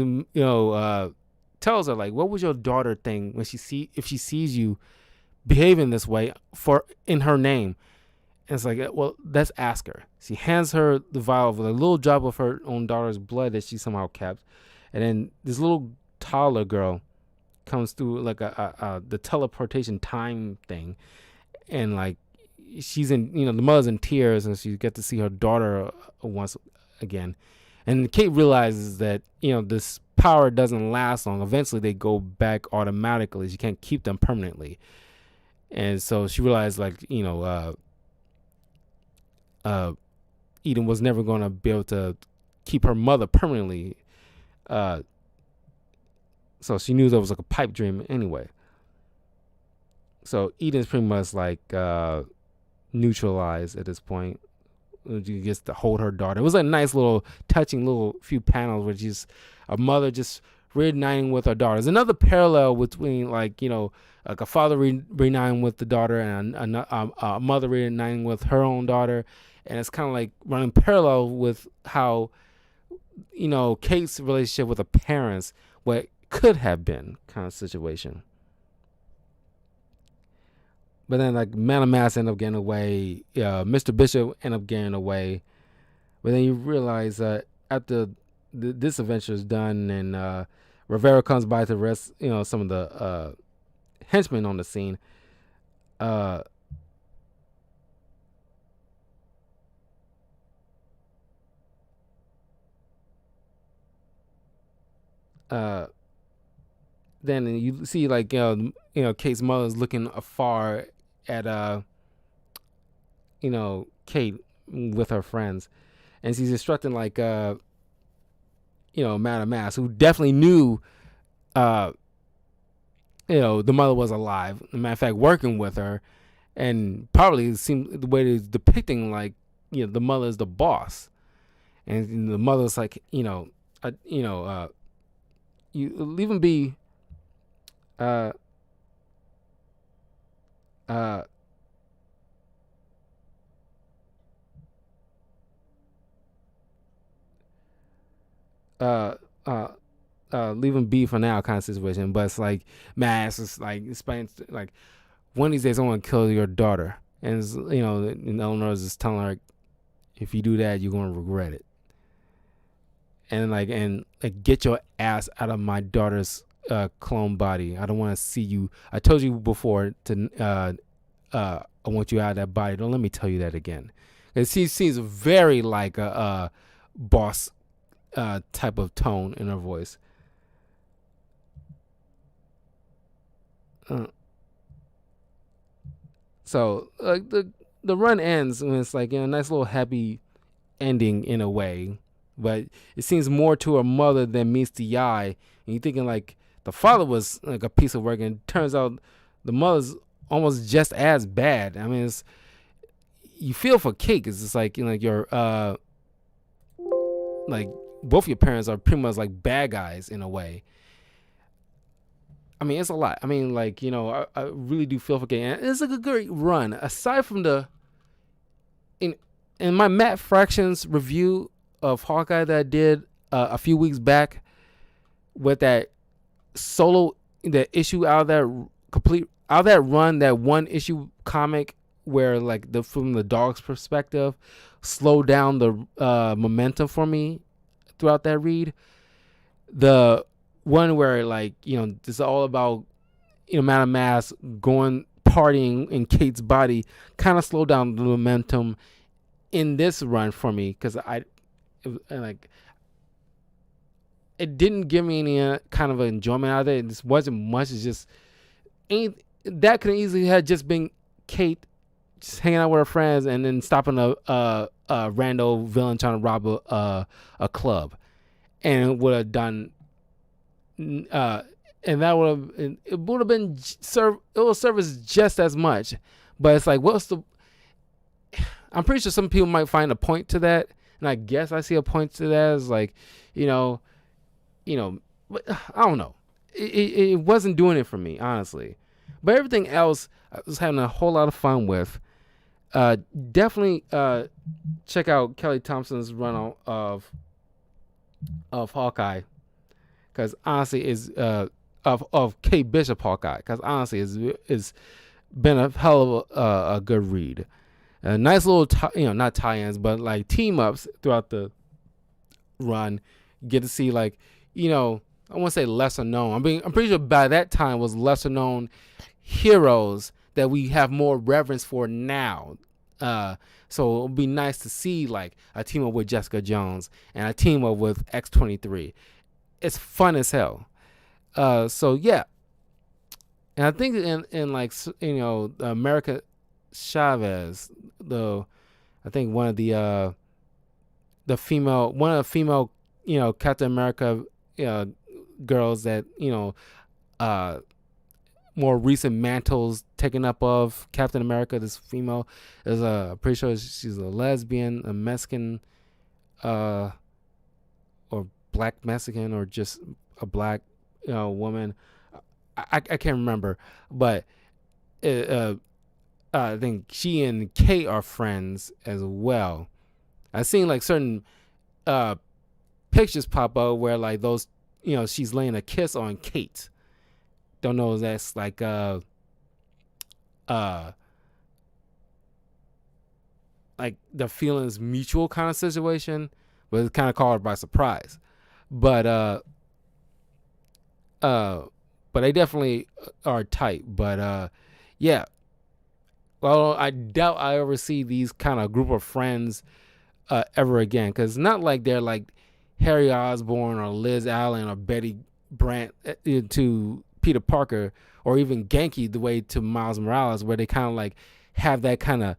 tells her like, what was your daughter think when if she sees you behaving this way in her name? And it's like, well, let's ask her. She hands her the vial with a little drop of her own daughter's blood that she somehow kept. And then this little toddler girl comes through like the teleportation time thing. And like, she's in, the mother's in tears, and she gets to see her daughter once again. And Kate realizes that, this power doesn't last long. Eventually they go back automatically. She can't keep them permanently. And so she realized like, Eden was never going to be able to keep her mother permanently. So she knew that was like a pipe dream anyway. So Eden's pretty much like neutralized at this point. She gets to hold her daughter. It was a nice little touching little few panels where she's a mother just reuniting with her daughter. There's another parallel between like like a father reuniting with the daughter and a mother reuniting with her own daughter, and it's kind of like running parallel with how Kate's relationship with her parents, what could have been kind of situation. But then like Madame Mass ended up getting away. Mr. Bishop ended up getting away. But then you realize after this adventure is done, and Rivera comes by to arrest some of the henchmen on the scene. Then you see like Kate's mother's looking afar at Kate with her friends, and she's instructing like Madame Mass, who definitely knew the mother was alive. As a matter of fact, working with her, and probably seemed the way they're depicting like the mother is the boss, and the mother's like you leave him be. Leave him be for now kind of situation. But it's like Mass is like explaining like, one of these days I want to kill your daughter, and it's, and Eleanor's just telling her, if you do that, you're gonna regret it. And like get your ass out of my daughter's clone body. I don't want to see you. I told you before to I want you out of that body. Don't let me tell you that again. Because she seems very like a boss type of tone in her voice. So like the run ends when it's like a nice little happy ending in a way. but it seems more to her mother than meets the eye. And you're thinking like the father was like a piece of work, and it turns out the mother's almost just as bad. I mean, you feel for Kate, 'cause it's like, you know, like your like both your parents are pretty much like bad guys in a way. I mean, it's a lot. I mean, like, you know, I really do feel for Kate, and it's like a great run. Aside from in my Matt Fractions review of Hawkeye that I did a few weeks back, with that that issue out of that run, that one issue comic where like from the dog's perspective slowed down the momentum for me throughout that read. The one where, like, you know, it's all about, you know, Madame Mask going partying in Kate's body kind of slowed down the momentum in this run for me, because it didn't give me any kind of enjoyment out of it. It just wasn't much. It's just that could easily have just been Kate just hanging out with her friends and then stopping a rando villain trying to rob a club, and it would have done. And that would have been it will service just as much. But it's like, I'm pretty sure some people might find a point to that, and I guess I see a point to that. It's like, you know, but I don't know. It wasn't doing it for me, honestly. But everything else, I was having a whole lot of fun with. Definitely check out Kelly Thompson's run of Hawkeye, because honestly is of Kate Bishop Hawkeye, because honestly is been a hell of a good read. Nice little not tie-ins, but like team ups throughout the run. Get to see, like, you know, I won't say lesser known. I'm pretty sure by that time was lesser known heroes that we have more reverence for now. So it'll be nice to see like a team up with Jessica Jones and a team up with X-23. It's fun as hell. So yeah, and I think in like, you know, America Chavez, I think one of the female, you know, Captain America girls that, you know, more recent mantles taken up of Captain America. This female is pretty sure she's a lesbian, a Mexican, or black Mexican, or just a black, you know, woman. I can't remember, but I think she and Kate are friends as well. I've seen like certain pictures pop up where like those, you know, she's laying a kiss on Kate. Don't know if that's like like the feelings mutual kind of situation, but it's kind of caught her by surprise. But they definitely are tight. But yeah. Well, I doubt I ever see these kind of group of friends ever again, because it's not like they're like Harry Osborn or Liz Allen or Betty Brant to Peter Parker, or even Genki the way to Miles Morales, where they kind of like have that kind of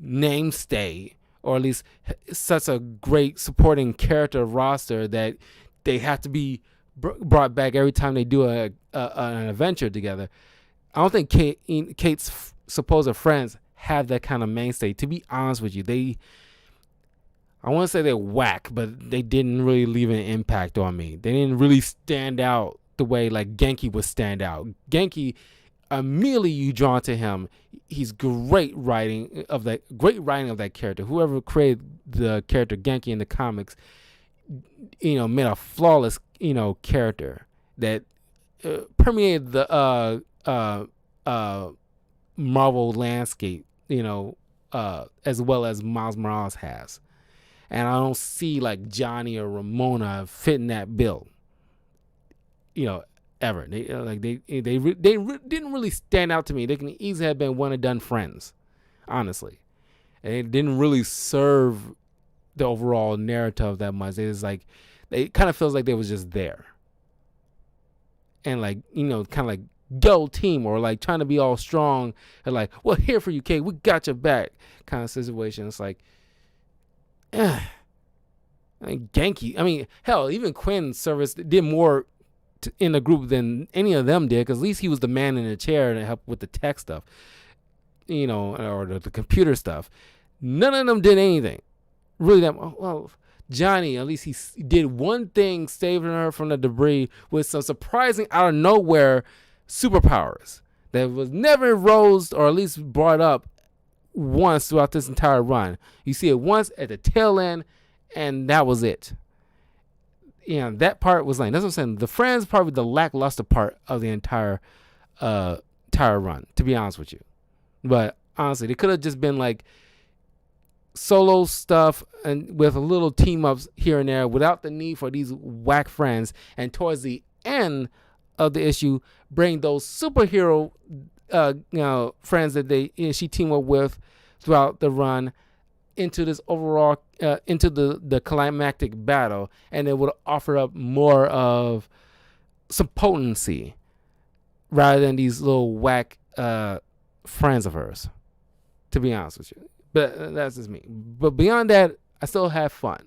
namestay, or at least such a great supporting character roster that they have to be brought back every time they do an adventure together. I don't think Kate's supposed friends have that kind of mainstay. To be honest with you, I want to say they're whack, but they didn't really leave an impact on me. They didn't really stand out the way like Genki would stand out. Genki, immediately you drawn to him. He's great writing of that character. Whoever created the character Genki in the comics, you know, made a flawless, you know, character that permeated the Marvel landscape, you know, as well as Miles Morales has. And I don't see like Johnny or Ramona fitting that bill, you know, ever. They didn't really stand out to me. They can easily have been one and done friends, honestly. And it didn't really serve the overall narrative that much. It kind of feels like they was just there, and like, you know, kind of like go team, or like trying to be all strong and like, well, here for you, Kate, we got your back kind of situation. It's like, I mean, Genki. I mean, hell, even Quinn Service did more in the group than any of them did, because at least he was the man in the chair to help with the tech stuff, or the computer stuff. None of them did anything. Really, well, Johnny, at least he did one thing, saving her from the debris with some surprising out of nowhere superpowers that was never rose or at least brought up once throughout this entire run. You see it once at the tail end, and that was it. That part was like, that's what I'm saying. The Friends part was the lackluster part of the entire run, to be honest with you. But honestly, they could have just been like solo stuff and with a little team ups here and there without the need for these whack friends. And towards the end of the issue, bring those superhero friends that she teamed up with throughout the run into this overall into the climactic battle, and it would offer up more of some potency rather than these little whack friends of hers, to be honest with you. But that's just me. But beyond that, I still have fun.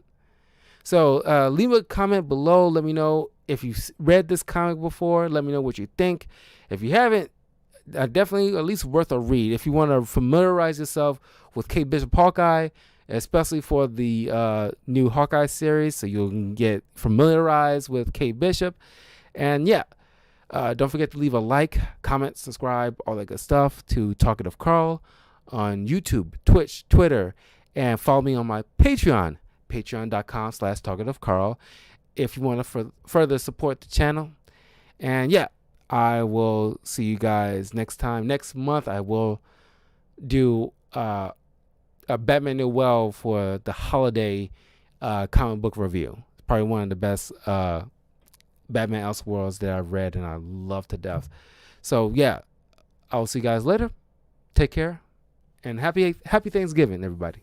So leave a comment below. Let me know if you've read this comic before. Let me know what you think. If you haven't, definitely at least worth a read. If you want to familiarize yourself with Kate Bishop Hawkeye, especially for the new Hawkeye series, so you can get familiarized with Kate Bishop. And yeah, don't forget to leave a like, comment, subscribe, all that good stuff to Talkative Carl on YouTube, Twitch, Twitter, and follow me on my Patreon, patreon.com/talkativecarl, if you want to further support the channel. And yeah, I will see you guys next time. Next month, I will do a Batman Noel for the holiday comic book review. It's probably one of the best Batman Elseworlds that I've read, and I love to death. So yeah, I'll see you guys later. Take care, and happy Thanksgiving, everybody.